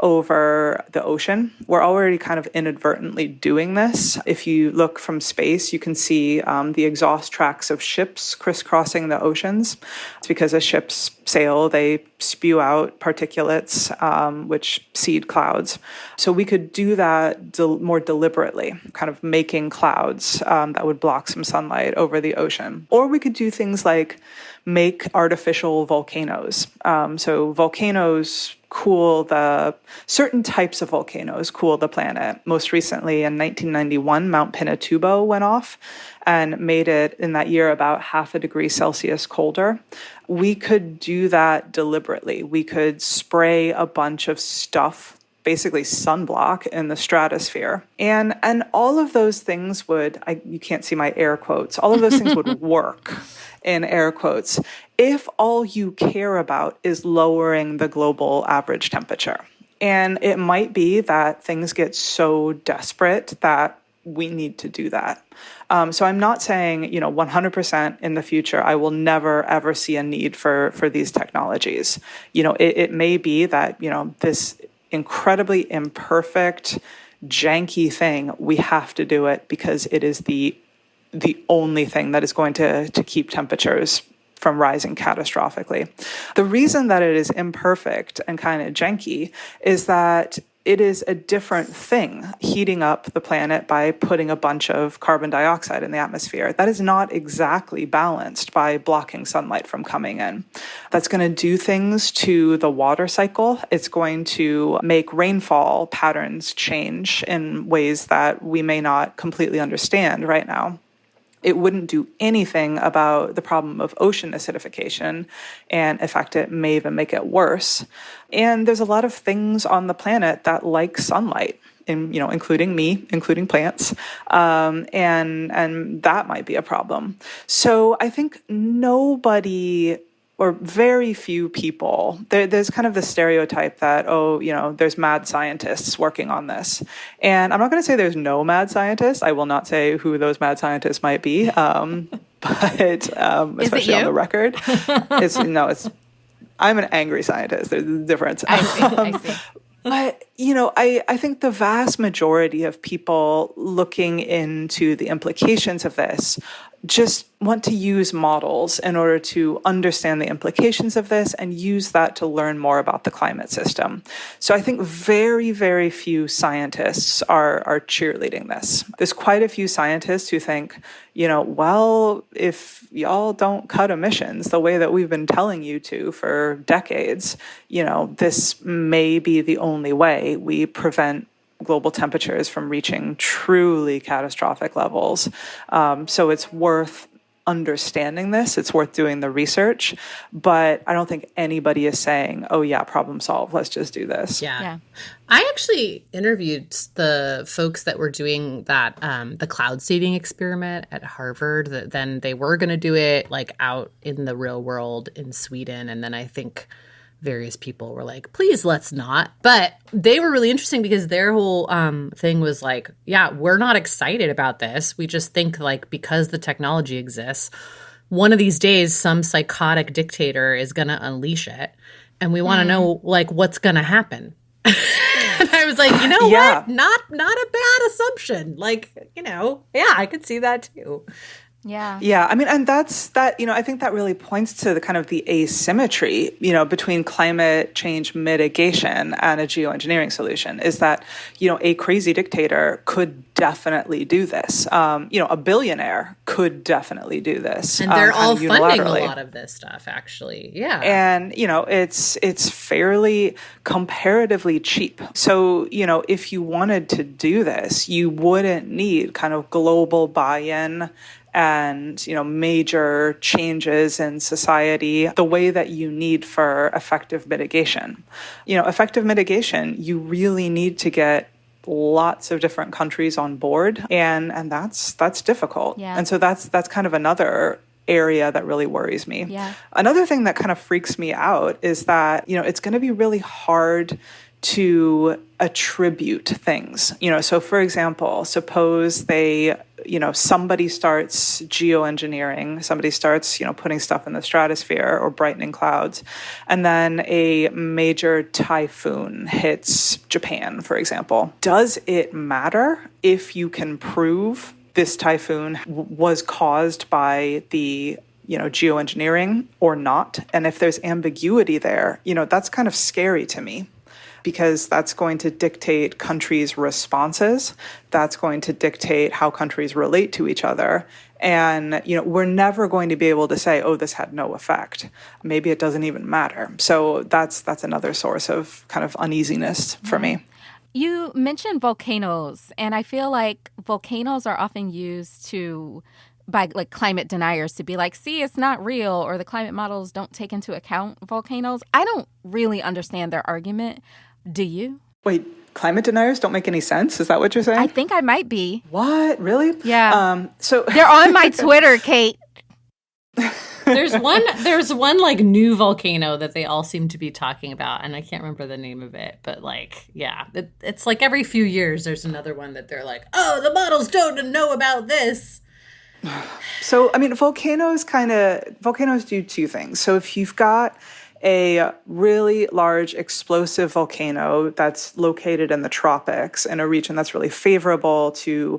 over the ocean. We're already kind of inadvertently doing this. If you look from space, you can see the exhaust tracks of ships crisscrossing the oceans. It's because as ships sail, they spew out particulates, which seed clouds. So we could do that more deliberately, kind of making clouds that would block some sunlight over the ocean. Or we could do things like make artificial volcanoes. So volcanoes certain types of volcanoes cool the planet. Most recently in 1991, Mount Pinatubo went off and made it in that year about 0.5 degrees Celsius colder. We could do that deliberately. We could spray a bunch of stuff, basically sunblock, in the stratosphere. And all of those things you can't see my air quotes, all of those things would work in air quotes if all you care about is lowering the global average temperature. And it might be that things get so desperate that we need to do that. So I'm not saying, 100% in the future, I will never, ever see a need for these technologies. It may be that, this incredibly imperfect, janky thing, we have to do it because it is the only thing that is going to keep temperatures from rising catastrophically. The reason that it is imperfect and kind of janky is that it is a different thing, heating up the planet by putting a bunch of carbon dioxide in the atmosphere. That is not exactly balanced by blocking sunlight from coming in. That's going to do things to the water cycle. It's going to make rainfall patterns change in ways that we may not completely understand right now. It wouldn't do anything about the problem of ocean acidification, and in fact, it may even make it worse. And there's a lot of things on the planet that like sunlight, including me, including plants, and that might be a problem. So I think nobody, or very few people, there's kind of the stereotype that, there's mad scientists working on this. And I'm not going to say there's no mad scientists. I will not say who those mad scientists might be, but especially on the record. I'm an angry scientist. There's a difference. I see. But, I think the vast majority of people looking into the implications of this just want to use models in order to understand the implications of this and use that to learn more about the climate system. So I think very, very few scientists are cheerleading this. There's quite a few scientists who think, if y'all don't cut emissions the way that we've been telling you to for decades, this may be the only way we prevent global temperatures from reaching truly catastrophic levels. So it's worth understanding this. It's worth doing the research. But I don't think anybody is saying, oh, yeah, problem solved. Let's just do this. Yeah. I actually interviewed the folks that were doing that, the cloud seeding experiment at Harvard. Then they were going to do it like out in the real world in Sweden. And then I think various people were like, please, let's not. But they were really interesting because their whole thing was like, yeah, we're not excited about this. We just think like because the technology exists, one of these days, some psychotic dictator is going to unleash it. And we want to know like what's going to happen. And I was like, you know Yeah. what? Not a bad assumption. Like, I could see that too. Yeah. Yeah, I mean, and that's that, I think that really points to the kind of the asymmetry, between climate change mitigation and a geoengineering solution is that, a crazy dictator could definitely do this. A billionaire could definitely do this. And they're all funding a unilaterally. lot of this stuff, actually. Yeah. And, it's fairly comparatively cheap. So, if you wanted to do this, you wouldn't need kind of global buy-in and, major changes in society the way that you need for effective mitigation. Effective mitigation, you really need to get lots of different countries on board, and that's difficult. Yeah. And so that's kind of another area that really worries me. Yeah. Another thing that kind of freaks me out is that, it's going to be really hard to attribute things. So for example, suppose somebody starts geoengineering, somebody starts, putting stuff in the stratosphere or brightening clouds, and then a major typhoon hits Japan, for example. Does it matter if you can prove this typhoon was caused by the geoengineering or not? And if there's ambiguity there, that's kind of scary to me, because that's going to dictate countries' responses. That's going to dictate how countries relate to each other. And, we're never going to be able to say, oh, this had no effect. Maybe it doesn't even matter. So that's another source of kind of uneasiness for me. You mentioned volcanoes, and I feel like volcanoes are often used by climate deniers to be like, see, it's not real, or the climate models don't take into account volcanoes. I don't really understand their argument. Do you? Wait, climate deniers don't make any sense? Is that what you're saying? I think I might be. What? Really? Yeah. So they're on my Twitter, Kate. There's one like new volcano that they all seem to be talking about, and I can't remember the name of it, but it's like every few years there's another one that they're like, oh, the models don't know about this. So, I mean, volcanoes do two things. So if you've got a really large explosive volcano that's located in the tropics in a region that's really favorable to,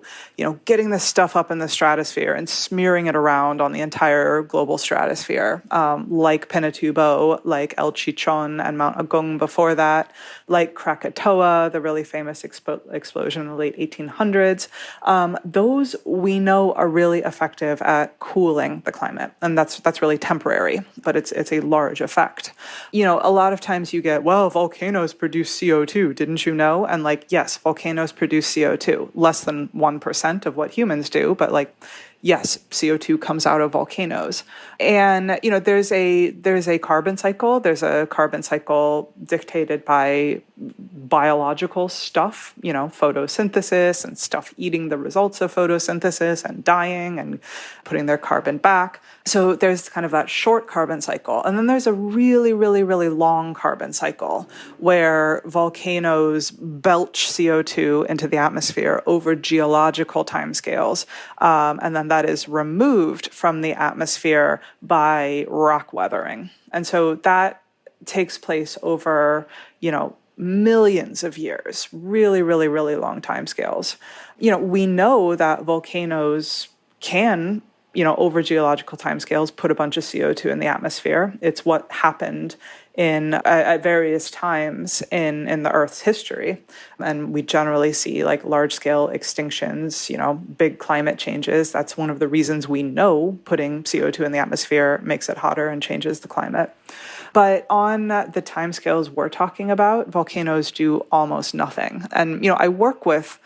getting this stuff up in the stratosphere and smearing it around on the entire global stratosphere, like Pinatubo, like El Chichon and Mount Agung before that, like Krakatoa, the really famous explosion in the late 1800s. Those we know are really effective at cooling the climate, and that's really temporary, but it's a large effect. A lot of times you get, well, volcanoes produce CO2, didn't you know? And yes, volcanoes produce CO2, less than 1% of what humans do, but yes, CO2 comes out of volcanoes. And, there's a carbon cycle. There's a carbon cycle dictated by biological stuff, photosynthesis and stuff eating the results of photosynthesis and dying and putting their carbon back. So there's kind of that short carbon cycle. And then there's a really, really, really long carbon cycle where volcanoes belch CO2 into the atmosphere over geological timescales. And then that is removed from the atmosphere by rock weathering. And so that takes place over, millions of years, really, really, really long timescales. We know that volcanoes can, over geological timescales, put a bunch of CO2 in the atmosphere. It's what happened at various times in the Earth's history. And we generally see large-scale extinctions, big climate changes. That's one of the reasons we know putting CO2 in the atmosphere makes it hotter and changes the climate. But on the timescales we're talking about, volcanoes do almost nothing. And, I work with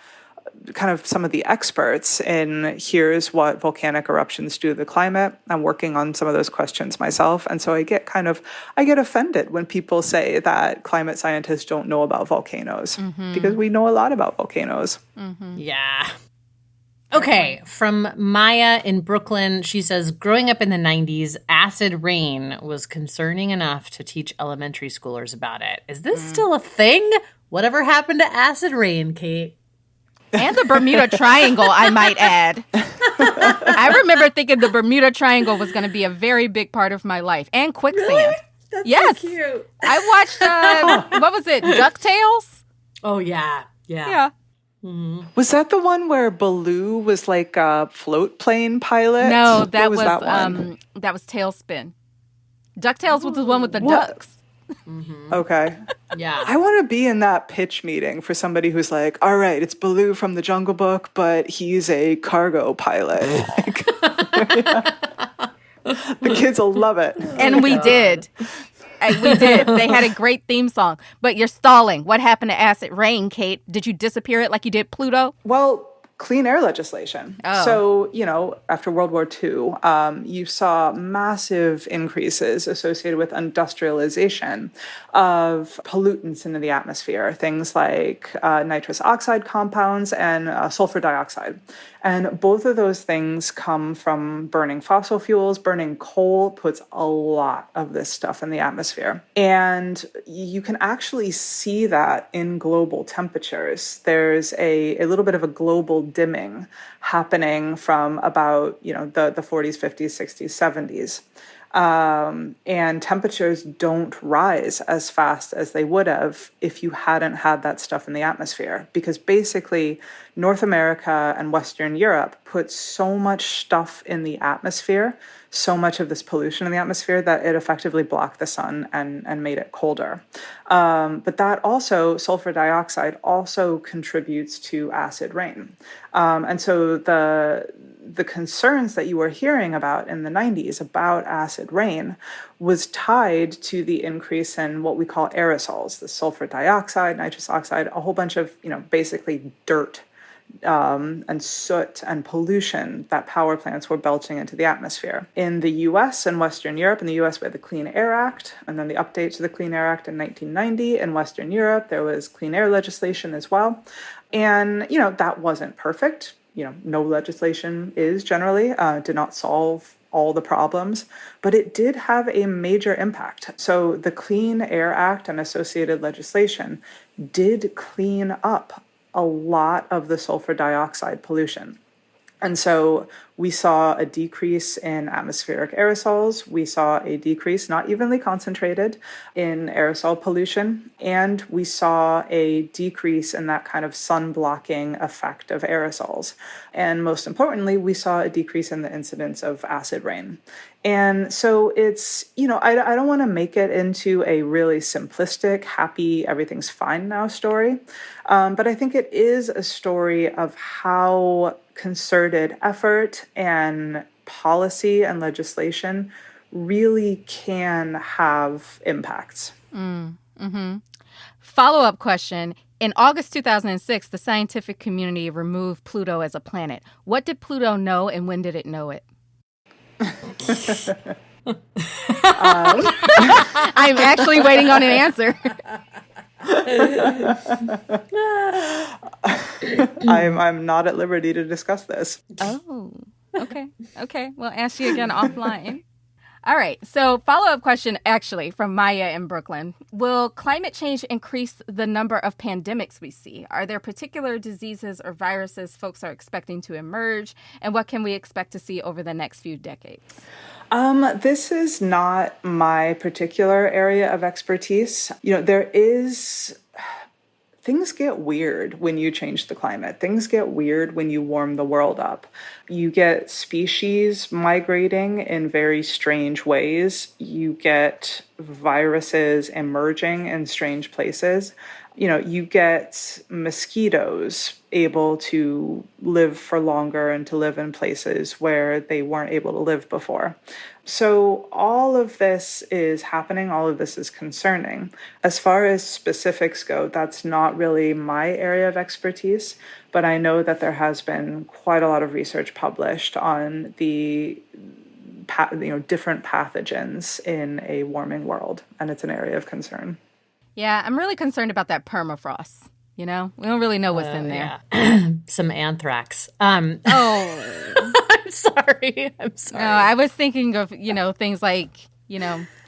kind of some of the experts in here's what volcanic eruptions do to the climate. I'm working on some of those questions myself. And so I get offended when people say that climate scientists don't know about volcanoes, because we know a lot about volcanoes. Mm-hmm. Yeah. Okay, from Maya in Brooklyn, she says, growing up in the 90s, acid rain was concerning enough to teach elementary schoolers about it. Is this still a thing? Whatever happened to acid rain, Kate? And the Bermuda Triangle, I might add. I remember thinking the Bermuda Triangle was going to be a very big part of my life. And quicksand. Really? That's yes. so cute. I watched, what was it, DuckTales? Oh, yeah. Yeah. Was that the one where Baloo was like a float plane pilot? No, that What was that one? that was Tailspin. DuckTales was the one with the ducks. Okay. Yeah. I want to be in that pitch meeting for somebody who's like, all right, it's Baloo from the Jungle Book, but he's a cargo pilot. The kids will love it. And we did. We did. They had a great theme song. But you're stalling. What happened to Acid Rain, Kate? Did you disappear it like you did Pluto? Well, clean air legislation. Oh. So, after World War II, you saw massive increases associated with industrialization of pollutants into the atmosphere, things like nitrous oxide compounds and sulfur dioxide. And both of those things come from burning fossil fuels. Burning coal puts a lot of this stuff in the atmosphere. And you can actually see that in global temperatures. There's a little bit of a global dimming happening from about, the 40s, 50s, 60s, 70s. And temperatures don't rise as fast as they would have if you hadn't had that stuff in the atmosphere. Because basically, North America and Western Europe put so much stuff in the atmosphere, so much of this pollution in the atmosphere, that it effectively blocked the sun and made it colder. But that also, sulfur dioxide also contributes to acid rain. And so the concerns that you were hearing about in the 90s about acid rain was tied to the increase in what we call aerosols, the sulfur dioxide, nitrous oxide, a whole bunch of, basically dirt and soot and pollution that power plants were belching into the atmosphere. In the US and Western Europe, in the US we had the Clean Air Act, and then the update to the Clean Air Act in 1990. In Western Europe, there was clean air legislation as well. And, that wasn't perfect. No legislation is generally, did not solve all the problems, but it did have a major impact. So the Clean Air Act and associated legislation did clean up a lot of the sulfur dioxide pollution. And so we saw a decrease in atmospheric aerosols. We saw a decrease, not evenly concentrated, in aerosol pollution. And we saw a decrease in that kind of sun-blocking effect of aerosols. And most importantly, we saw a decrease in the incidence of acid rain. And so it's, I don't want to make it into a really simplistic, happy, everything's fine now story. But I think it is a story of how concerted effort and policy and legislation really can have impacts. Follow-up question. In August 2006, the scientific community removed Pluto as a planet. What did Pluto know and when did it know it? I'm actually waiting on an answer. I'm not at liberty to discuss this. Oh, okay. We'll ask you again offline. All right. So follow-up question, actually, from Maya in Brooklyn. Will climate change increase the number of pandemics we see? Are there particular diseases or viruses folks are expecting to emerge? And what can we expect to see over the next few decades? This is not my particular area of expertise. Things get weird when you change the climate. Things get weird when you warm the world up. You get species migrating in very strange ways. You get viruses emerging in strange places. You get mosquitoes able to live for longer and to live in places where they weren't able to live before. So all of this is happening. All of this is concerning. As far as specifics go, that's not really my area of expertise, but I know that there has been quite a lot of research published on the different pathogens in a warming world, and it's an area of concern. Yeah, I'm really concerned about that permafrost. We don't really know what's in there. Yeah. Some anthrax. I'm sorry. No, I was thinking of, things like,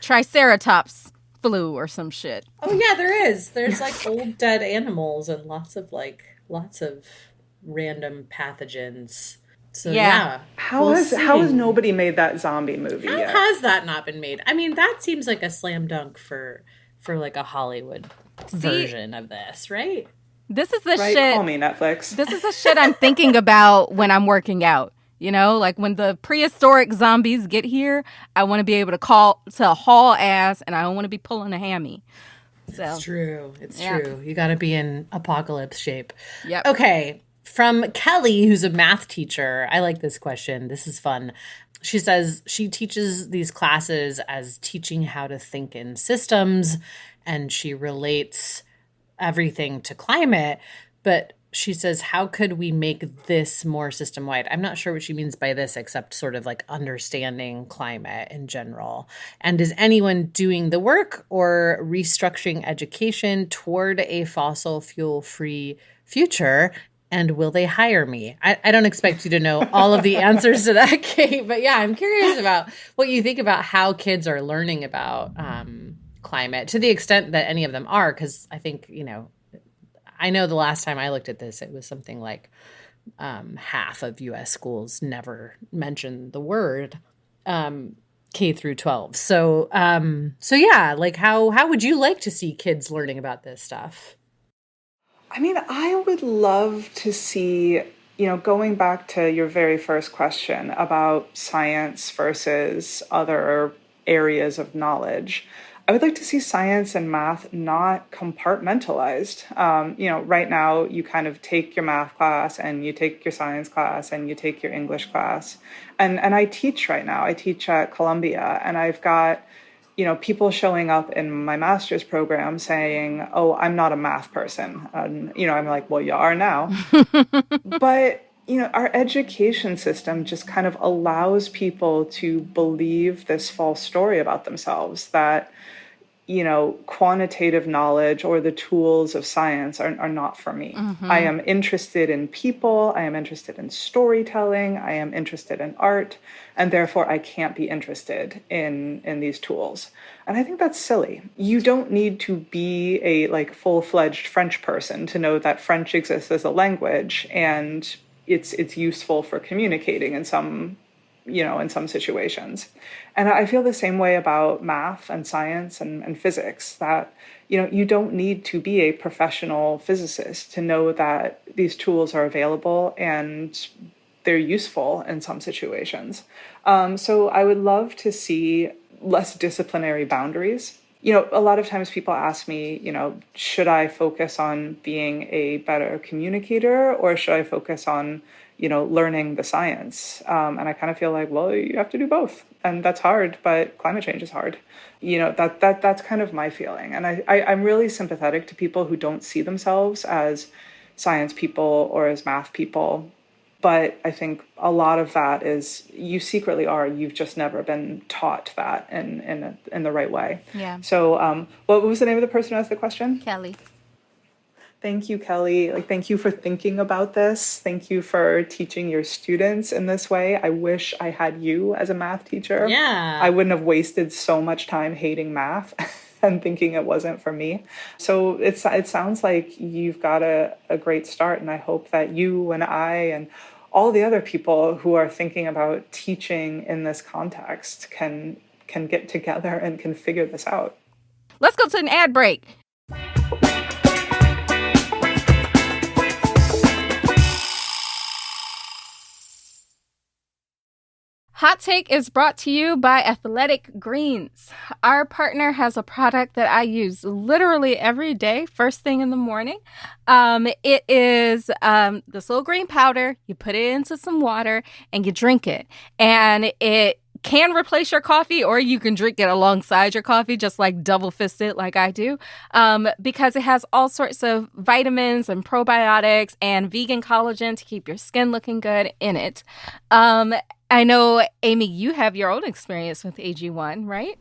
Triceratops flu or some shit. Oh, yeah, there is. There's like old dead animals and lots of random pathogens. So, yeah. How has nobody made that zombie movie yet? How has that not been made? I mean, that seems like a slam dunk for like a Hollywood version of this, right? This is the right? shit. Call me, Netflix. This is the shit I'm thinking about when I'm working out. You know, like when the prehistoric zombies get here, I want to be able to haul ass, and I don't want to be pulling a hammy. So, it's true. It's true. You got to be in apocalypse shape. Yep. Okay. From Kelly, who's a math teacher. I like this question. This is fun. She says she teaches these classes as teaching how to think in systems, and she relates everything to climate. But she says, how could we make this more system-wide? I'm not sure what she means by this, except sort of like understanding climate in general. And is anyone doing the work or restructuring education toward a fossil fuel-free future? And will they hire me? I don't expect you to know all of the answers to that, Kate. But yeah, I'm curious about what you think about how kids are learning about climate, to the extent that any of them are, because I think, I know the last time I looked at this, it was something like half of U.S. schools never mentioned the word K through 12. So yeah, like how would you like to see kids learning about this stuff? I mean, I would love to see, going back to your very first question about science versus other areas of knowledge, I would like to see science and math not compartmentalized. Right now you kind of take your math class and you take your science class and you take your English class. And I teach right now. I teach at Columbia, and I've got, people showing up in my master's program saying, oh, I'm not a math person. And, I'm like, well, you are now. But our education system just kind of allows people to believe this false story about themselves that, quantitative knowledge or the tools of science are not for me. Mm-hmm. I am interested in people. I am interested in storytelling. I am interested in art. And therefore, I can't be interested in these tools. And I think that's silly. You don't need to be a full-fledged French person to know that French exists as a language and it's useful for communicating in some situations. And I feel the same way about math and science and physics, that, you don't need to be a professional physicist to know that these tools are available and they're useful in some situations. So I would love to see less disciplinary boundaries. A lot of times people ask me, should I focus on being a better communicator or should I focus on learning the science? And I kind of feel like, well, you have to do both. And that's hard, but climate change is hard. That's kind of my feeling. And I'm really sympathetic to people who don't see themselves as science people or as math people. But I think a lot of that is you secretly are. You've just never been taught that in the right way. Yeah. So what was the name of the person who asked the question? Kelly. Thank you, Kelly. Thank you for thinking about this. Thank you for teaching your students in this way. I wish I had you as a math teacher. Yeah. I wouldn't have wasted so much time hating math and thinking it wasn't for me. So it sounds like you've got a great start, and I hope that you and I and all the other people who are thinking about teaching in this context can get together and can figure this out. Let's go to an ad break. Hot Take is brought to you by Athletic Greens. Our partner has a product that I use literally every day, first thing in the morning. It is this little green powder. You put it into some water and you drink it. And it can replace your coffee, or you can drink it alongside your coffee, just like double fist it like I do, because it has all sorts of vitamins and probiotics and vegan collagen to keep your skin looking good in it. I know, Amy, you have your own experience with AG1, right?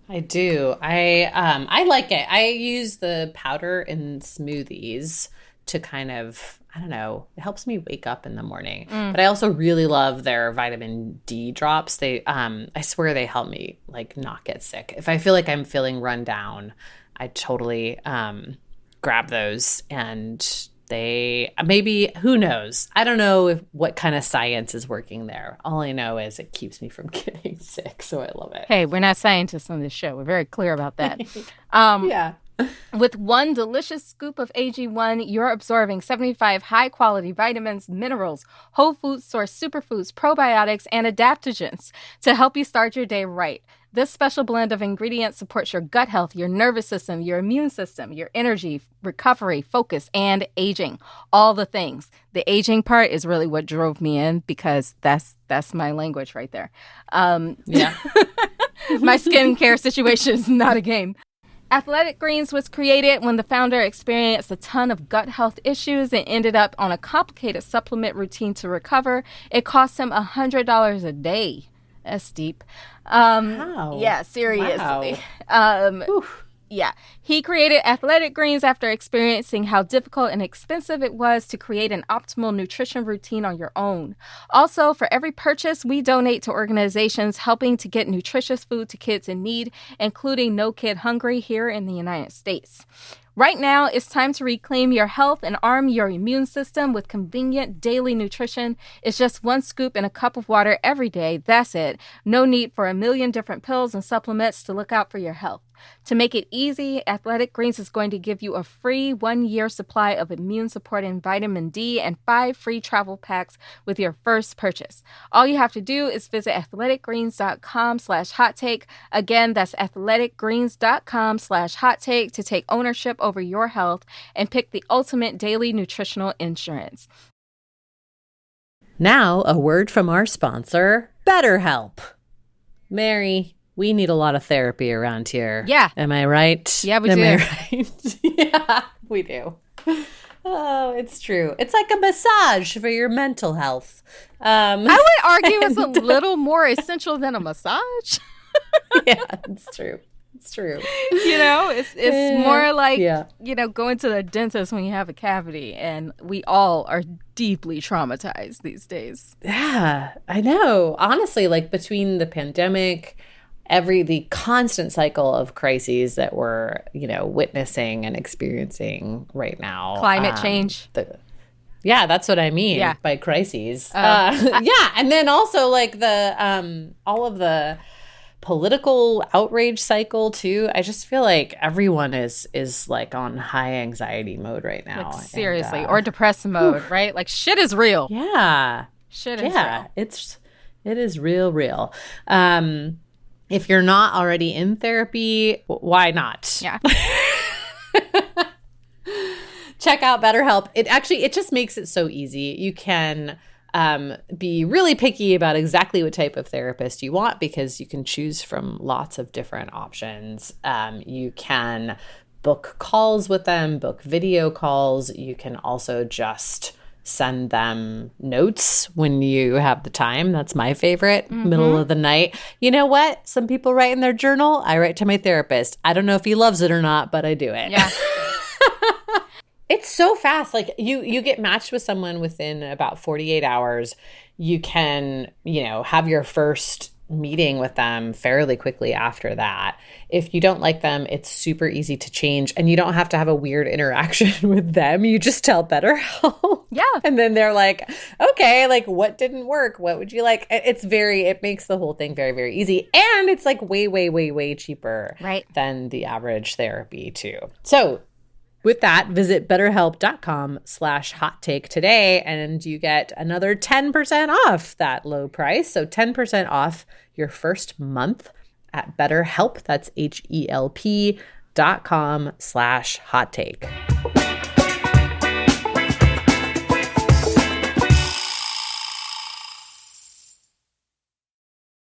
I do. I like it. I use the powder in smoothies to kind of, I don't know, it helps me wake up in the morning. But I also really love their vitamin D drops. They, I swear they help me not get sick. If I feel like I'm feeling run down, I totally grab those, and they maybe, who knows? I don't know what kind of science is working there. All I know is it keeps me from getting sick, so I love it. Hey, we're not scientists on this show. We're very clear about that. Yeah. With one delicious scoop of AG1, you're absorbing 75 high-quality vitamins, minerals, whole food source superfoods, probiotics, and adaptogens to help you start your day right. This special blend of ingredients supports your gut health, your nervous system, your immune system, your energy, recovery, focus, and aging. All the things. The aging part is really what drove me in because that's my language right there. Yeah. My skincare situation is not a game. Athletic Greens was created when the founder experienced a ton of gut health issues and ended up on a complicated supplement routine to recover. It cost him $100 a day. That's steep. Wow. Yeah, seriously. Wow. Yeah. He created Athletic Greens after experiencing how difficult and expensive it was to create an optimal nutrition routine on your own. Also, for every purchase, we donate to organizations helping to get nutritious food to kids in need, including No Kid Hungry here in the United States. Right now, it's time to reclaim your health and arm your immune system with convenient daily nutrition. It's just one scoop in a cup of water every day. That's it. No need for a million different pills and supplements to look out for your health. To make it easy, Athletic Greens is going to give you a free 1-year supply of immune-supporting vitamin D and 5 free travel packs with your first purchase. All you have to do is visit athleticgreens.com/hottake. Again, that's athleticgreens.com/hottake to take ownership over your health and pick the ultimate daily nutritional insurance. Now, a word from our sponsor, BetterHelp. Mary, we need a lot of therapy around here. Yeah. Am I right? Yeah, we Am do. I right? Yeah, we do. Oh, it's true. It's like a massage for your mental health. I would argue it's a little more essential than a massage. Yeah, it's true. It's true. You know, it's more like, yeah. Going to the dentist when you have a cavity, and we all are deeply traumatized these days. Yeah, I know. Honestly, like between the pandemic, the constant cycle of crises that we're, witnessing and experiencing right now. Climate change. Yeah, that's what I mean by crises. Yeah, and then also like the all of the political outrage cycle too. I just feel like everyone is like on high anxiety mode right now. Like, seriously, or depressed mode, right? Like shit is real. Yeah. Shit is real. It is real. If you're not already in therapy, why not? Yeah. Check out BetterHelp. It just makes it so easy. You can be really picky about exactly what type of therapist you want because you can choose from lots of different options. You can book calls with them, book video calls. You can also just send them notes when you have the time. That's my favorite, middle of the night. You know what? Some people write in their journal. I write to my therapist. I don't know if he loves it or not, but I do it. Yeah. It's so fast. Like you get matched with someone within about 48 hours. You can, have your first meeting with them fairly quickly after that. If you don't like them, it's super easy to change and you don't have to have a weird interaction with them. You just tell BetterHelp. Yeah. And then they're like, okay, like what didn't work? What would you like? It makes the whole thing very, very easy. And it's like way, way, way, way cheaper than the average therapy too. So with that, visit betterhelp.com/hottake today and you get another 10% off that low price. So 10% off your first month at BetterHelp. That's HELP.com/hottake.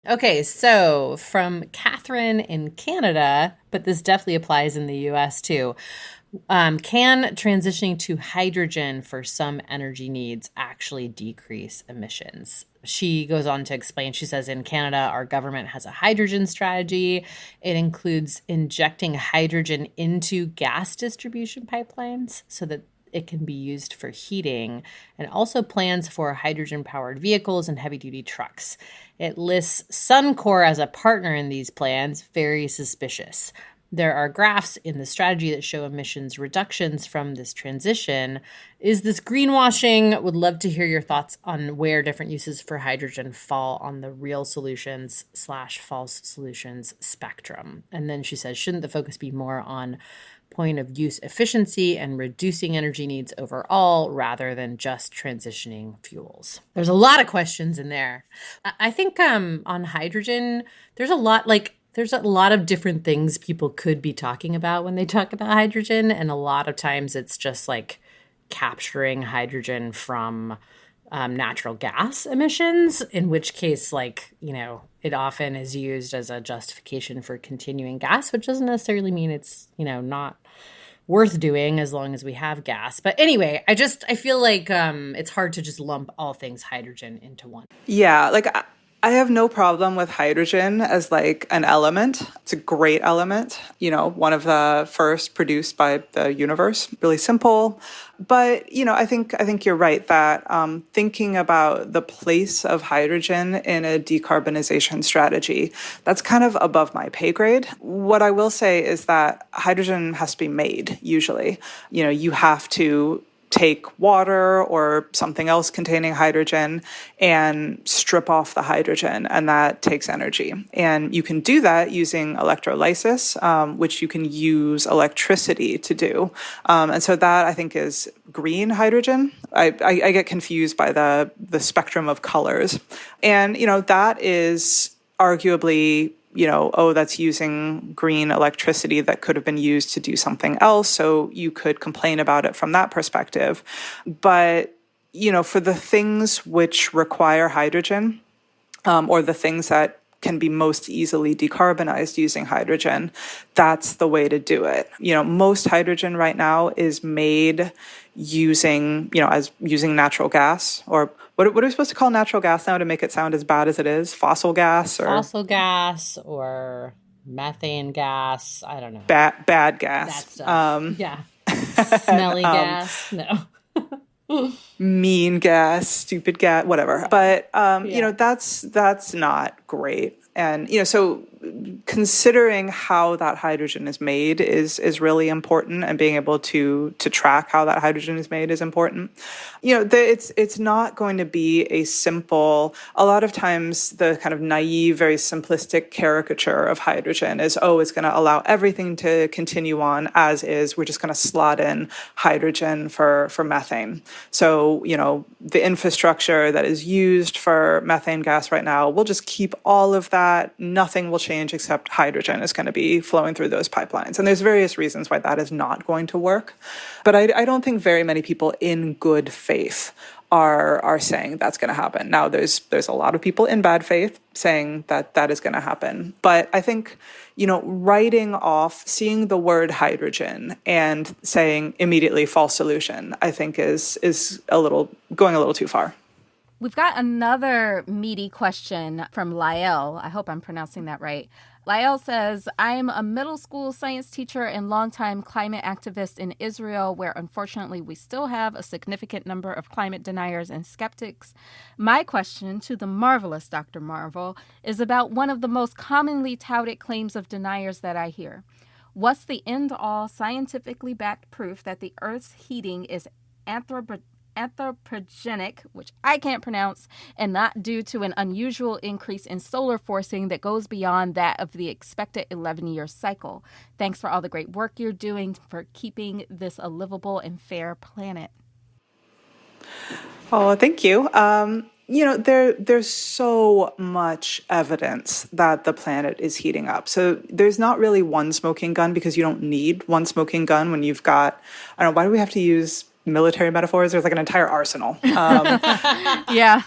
Okay, so from Catherine in Canada, but this definitely applies in the US too. Can transitioning to hydrogen for some energy needs actually decrease emissions? She goes on to explain, she says, in Canada, our government has a hydrogen strategy. It includes injecting hydrogen into gas distribution pipelines so that it can be used for heating, and also plans for hydrogen-powered vehicles and heavy-duty trucks. It lists Suncor as a partner in these plans, very suspicious. There are graphs in the strategy that show emissions reductions from this transition. Is this greenwashing? Would love to hear your thoughts on where different uses for hydrogen fall on the real solutions/false solutions spectrum. And then she says, shouldn't the focus be more on point of use efficiency and reducing energy needs overall rather than just transitioning fuels. There's a lot of questions in there. I think on hydrogen, there's a lot of different things people could be talking about when they talk about hydrogen. And a lot of times it's just like capturing hydrogen from natural gas emissions, in which case, it often is used as a justification for continuing gas, which doesn't necessarily mean it's, not worth doing as long as we have gas. But anyway, I feel like it's hard to just lump all things hydrogen into one. Yeah, I have no problem with hydrogen as an element. It's a great element, one of the first produced by the universe, really simple. But, I think you're right that thinking about the place of hydrogen in a decarbonization strategy, that's kind of above my pay grade. What I will say is that hydrogen has to be made, usually. You have to take water or something else containing hydrogen and strip off the hydrogen, and that takes energy. And you can do that using electrolysis, which you can use electricity to do. And so that, I think, is green hydrogen. I get confused by the spectrum of colors. And, that is arguably that's using green electricity that could have been used to do something else. So you could complain about it from that perspective. But, for the things which require hydrogen, or the things that can be most easily decarbonized using hydrogen, that's the way to do it. Most hydrogen right now is made using natural gas, or what are we supposed to call natural gas now to make it sound as bad as it is? Fossil gas or methane gas. I don't know. Bad gas. That stuff. Yeah. Smelly gas. No. Mean gas, stupid gas, whatever. But that's not great. And so considering how that hydrogen is made is really important, and being able to track how that hydrogen is made is important. It's not going to be a simple. A lot of times, the kind of naive, very simplistic caricature of hydrogen is, it's going to allow everything to continue on as is. We're just going to slot in hydrogen for methane. So the infrastructure that is used for methane gas right now, we'll just keep all of that. Nothing will change except hydrogen is going to be flowing through those pipelines. And there's various reasons why that is not going to work. But I don't think very many people in good faith are saying that's going to happen. Now, there's a lot of people in bad faith saying that is going to happen. But I think, writing off, seeing the word hydrogen and saying immediately false solution, I think is going a little too far. We've got another meaty question from Lael. I hope I'm pronouncing that right. Lael says, I'm a middle school science teacher and longtime climate activist in Israel, where unfortunately we still have a significant number of climate deniers and skeptics. My question to the marvelous Dr. Marvel is about one of the most commonly touted claims of deniers that I hear. What's the end-all scientifically backed proof that the Earth's heating is anthropogenic, which I can't pronounce, and not due to an unusual increase in solar forcing that goes beyond that of the expected 11-year cycle? Thanks for all the great work you're doing for keeping this a livable and fair planet. Oh, thank you. There's so much evidence that the planet is heating up. So there's not really one smoking gun, because you don't need one smoking gun when you've got, I don't know, why do we have to use military metaphors? There's an entire arsenal. Yeah.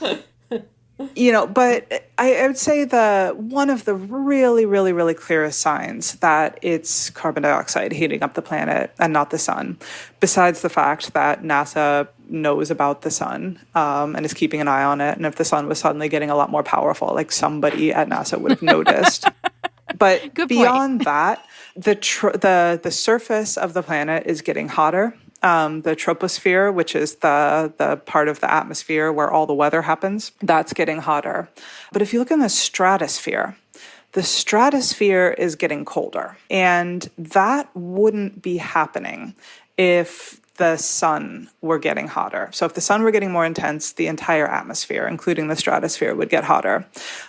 But I would say one of the really, really, really clearest signs that it's carbon dioxide heating up the planet and not the sun, besides the fact that NASA knows about the sun and is keeping an eye on it. And if the sun was suddenly getting a lot more powerful, somebody at NASA would have noticed. But beyond that, the surface of the planet is getting hotter. The troposphere, which is the part of the atmosphere where all the weather happens, that's getting hotter. But if you look in the stratosphere is getting colder. And that wouldn't be happening if the sun were getting hotter. So if the sun were getting more intense, the entire atmosphere, including the stratosphere, would get hotter.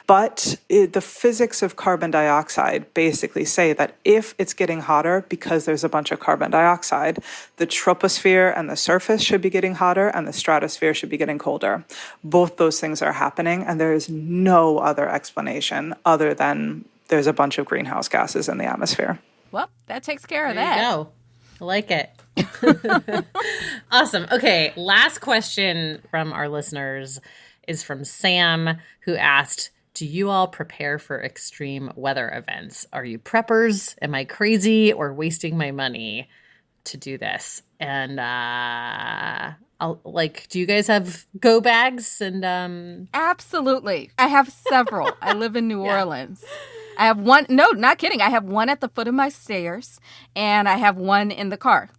But the physics of carbon dioxide basically say that if it's getting hotter because there's a bunch of carbon dioxide, the troposphere and the surface should be getting hotter and the stratosphere should be getting colder. Both those things are happening, and there is no other explanation other than there's a bunch of greenhouse gases in the atmosphere. Well, that takes care of There that. you go. I like it. Awesome. Okay, last question from our listeners is from Sam, who asked, do you all prepare for extreme weather events? Are you preppers? Am I crazy or wasting my money to do this? And do you guys have go bags? And Absolutely. I have several. I live in New Orleans. I have one. No, not kidding. I have one at the foot of my stairs, and I have one in the car,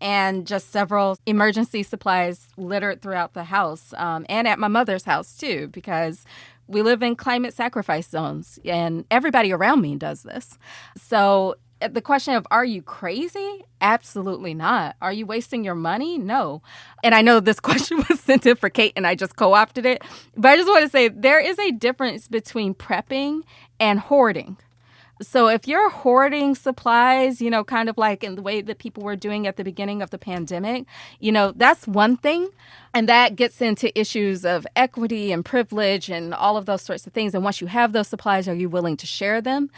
and just several emergency supplies littered throughout the house, and at my mother's house too, because we live in climate sacrifice zones, and everybody around me does this. So the question of, are you crazy? Absolutely not. Are you wasting your money? No. And I know this question was sent in for Kate, and I just co-opted it. But I just want to say there is a difference between prepping and hoarding. So if you're hoarding supplies, kind of like in the way that people were doing at the beginning of the pandemic, that's one thing. And that gets into issues of equity and privilege and all of those sorts of things. And once you have those supplies, are you willing to share them?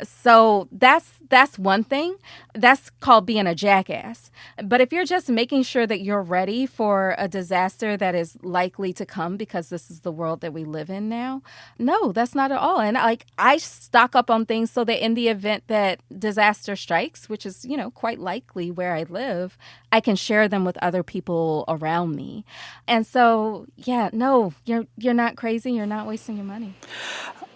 So that's one thing. That's called being a jackass. But if you're just making sure that you're ready for a disaster that is likely to come, because this is the world that we live in now, no, that's not at all. And I stock up on things so that in the event that disaster strikes, which is, quite likely where I live, I can share them with other people around me. And so, no, you're not crazy. You're not wasting your money.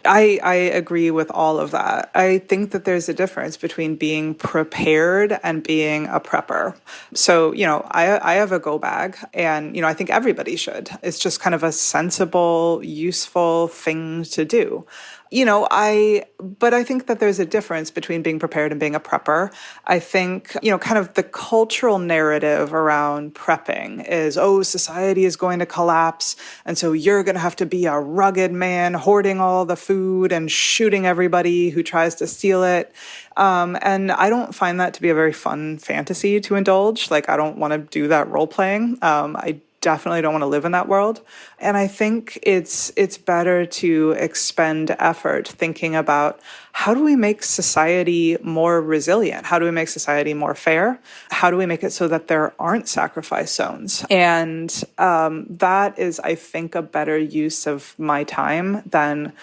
I agree with all of that. I think that there's a difference between being prepared and being a prepper. So, I have a go bag, and, I think everybody should. It's just kind of a sensible, useful thing to do. But I think that there's a difference between being prepared and being a prepper. I think, kind of the cultural narrative around prepping is, society is going to collapse. And so you're going to have to be a rugged man hoarding all the food and shooting everybody who tries to steal it. And I don't find that to be a very fun fantasy to indulge. I don't want to do that role playing. I definitely don't want to live in that world. And I think it's better to expend effort thinking about, how do we make society more resilient? How do we make society more fair? How do we make it so that there aren't sacrifice zones? And that is, I think, a better use of my time than,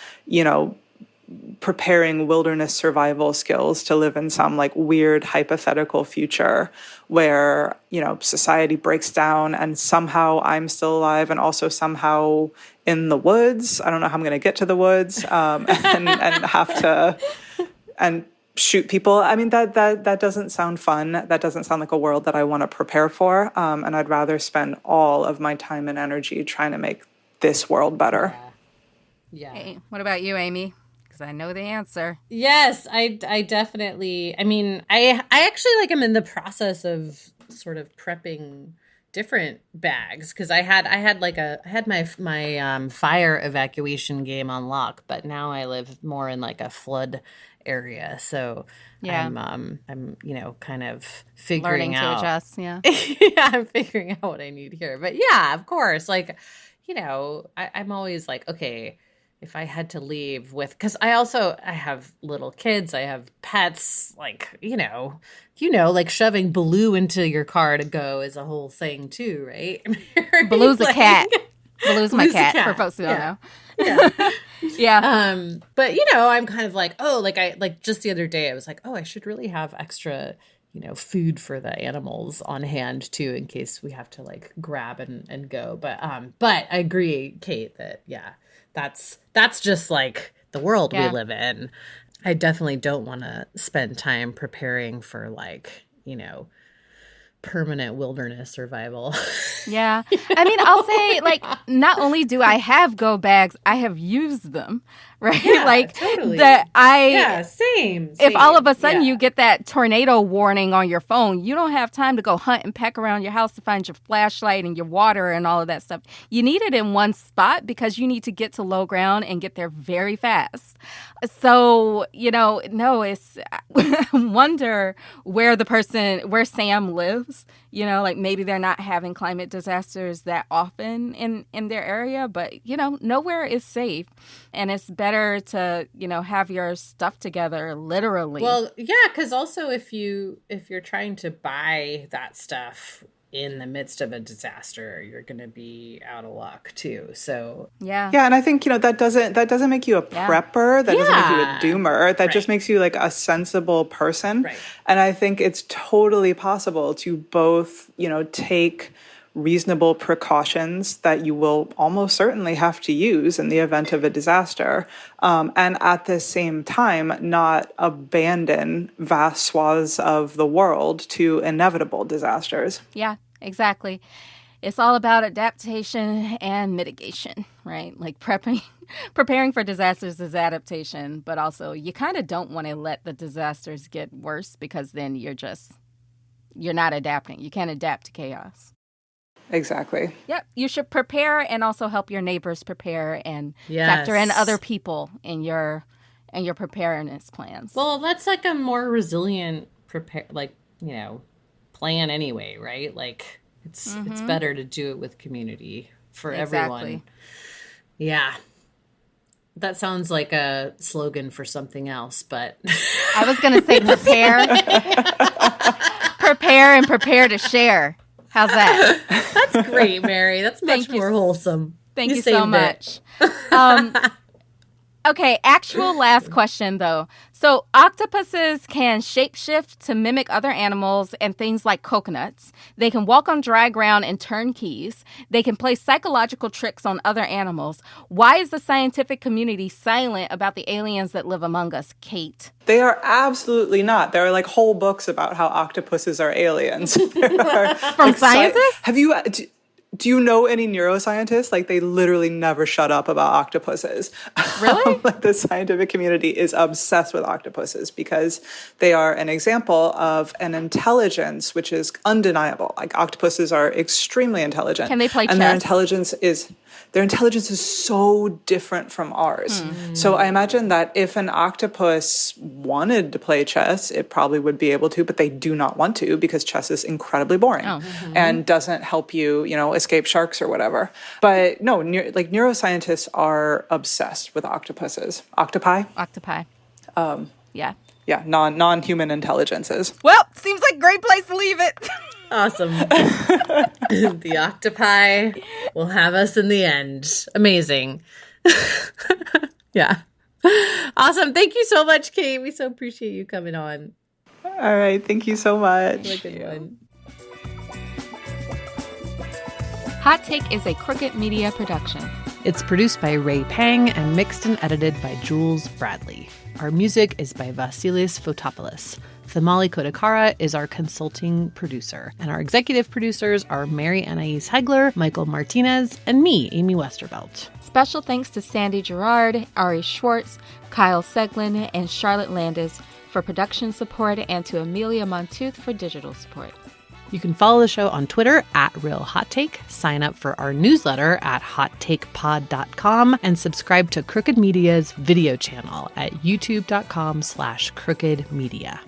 preparing wilderness survival skills to live in some weird hypothetical future where, society breaks down and somehow I'm still alive and also somehow in the woods. I don't know how I'm going to get to the woods and have to and shoot people. I mean, that doesn't sound fun. That doesn't sound like a world that I want to prepare for. And I'd rather spend all of my time and energy trying to make this world better. Yeah. Hey, what about you, Amy? Because I know the answer. Yes, I definitely. I mean, I actually am in the process of sort of prepping different bags, because I had my fire evacuation game on lock, but now I live more in a flood area, so I'm kind of figuring learning out to adjust. Yeah, I'm figuring out what I need here. But yeah, of course, I'm always okay, if I had to leave because I have little kids, I have pets, shoving Baloo into your car to go is a whole thing too, right? Baloo's a cat. Baloo's my cat, for folks who don't know. Yeah. Yeah. But I'm kind of just the other day I was I should really have extra food for the animals on hand too, in case we have to grab and go. But I agree, Kate, that that's just the world we live in. I definitely don't want to spend time preparing for permanent wilderness survival. Yeah. I mean, I'll say, like, not only do I have go bags, I have used them, right? Yeah, like, totally. Same. If all of a sudden you get that tornado warning on your phone, you don't have time to go hunt and peck around your house to find your flashlight and your water and all of that stuff. You need it in one spot because you need to get to low ground and get there very fast. So, it's wonder where Sam lives. Like maybe they're not having climate disasters that often in their area, but, nowhere is safe. And it's better to, have your stuff together literally. Well, yeah, because also if you're trying to buy that stuff in the midst of a disaster, you're going to be out of luck too. So yeah, and I think that doesn't make you a prepper. That doesn't make you a doomer. That just makes you like a sensible person. Right. And I think it's totally possible to both take reasonable precautions that you will almost certainly have to use in the event of a disaster, and at the same time not abandon vast swaths of the world to inevitable disasters. Yeah, exactly. It's all about adaptation and mitigation, right? Like preparing for disasters is adaptation, but also you kind of don't want to let the disasters get worse because then you're not adapting. You can't adapt to chaos. Exactly. Yep. You should prepare and also help your neighbors prepare and factor in other people in your preparedness plans. Well, that's like a more resilient plan anyway, right? Like it's better to do it with community for everyone. Yeah. That sounds like a slogan for something else, but I was going to say prepare. Prepare and prepare to share. How's that? That's great, Mary. That's much more wholesome. Thank you so much. Okay, actual last question, though. So octopuses can shapeshift to mimic other animals and things like coconuts. They can walk on dry ground and turn keys. They can play psychological tricks on other animals. Why is the scientific community silent about the aliens that live among us, Kate? They are absolutely not. There are like whole books about how octopuses are aliens. From scientists? Do you know any neuroscientists? Like, they literally never shut up about octopuses. Really? The scientific community is obsessed with octopuses because they are an example of an intelligence which is undeniable. Like, octopuses are extremely intelligent. Can they play chess? And their intelligence is so different from ours. So I imagine that if an octopus wanted to play chess, it probably would be able to, but they do not want to because chess is incredibly boring and doesn't help you, escape sharks or whatever. But no, neuroscientists are obsessed with octopuses. Octopi? Yeah. Yeah, non-human intelligences. Well, seems like a great place to leave it. Awesome. The octopi will have us in the end. Amazing. Yeah. Awesome. Thank you so much, Kate. We so appreciate you coming on. All right. Thank you so much. Have a good one. Hot Take is a Crooked Media production. It's produced by Ray Pang and mixed and edited by Jules Bradley. Our music is by Vasilis Fotopoulos. Thamali Kodakara is our consulting producer. And our executive producers are Mary Anais Hegler, Michael Martinez, and me, Amy Westervelt. Special thanks to Sandy Gerard, Ari Schwartz, Kyle Seglin, and Charlotte Landis for production support, and to Amelia Montooth for digital support. You can follow the show on Twitter at Real Hot Take, sign up for our newsletter at hottakepod.com, and subscribe to Crooked Media's video channel at youtube.com/crookedmedia.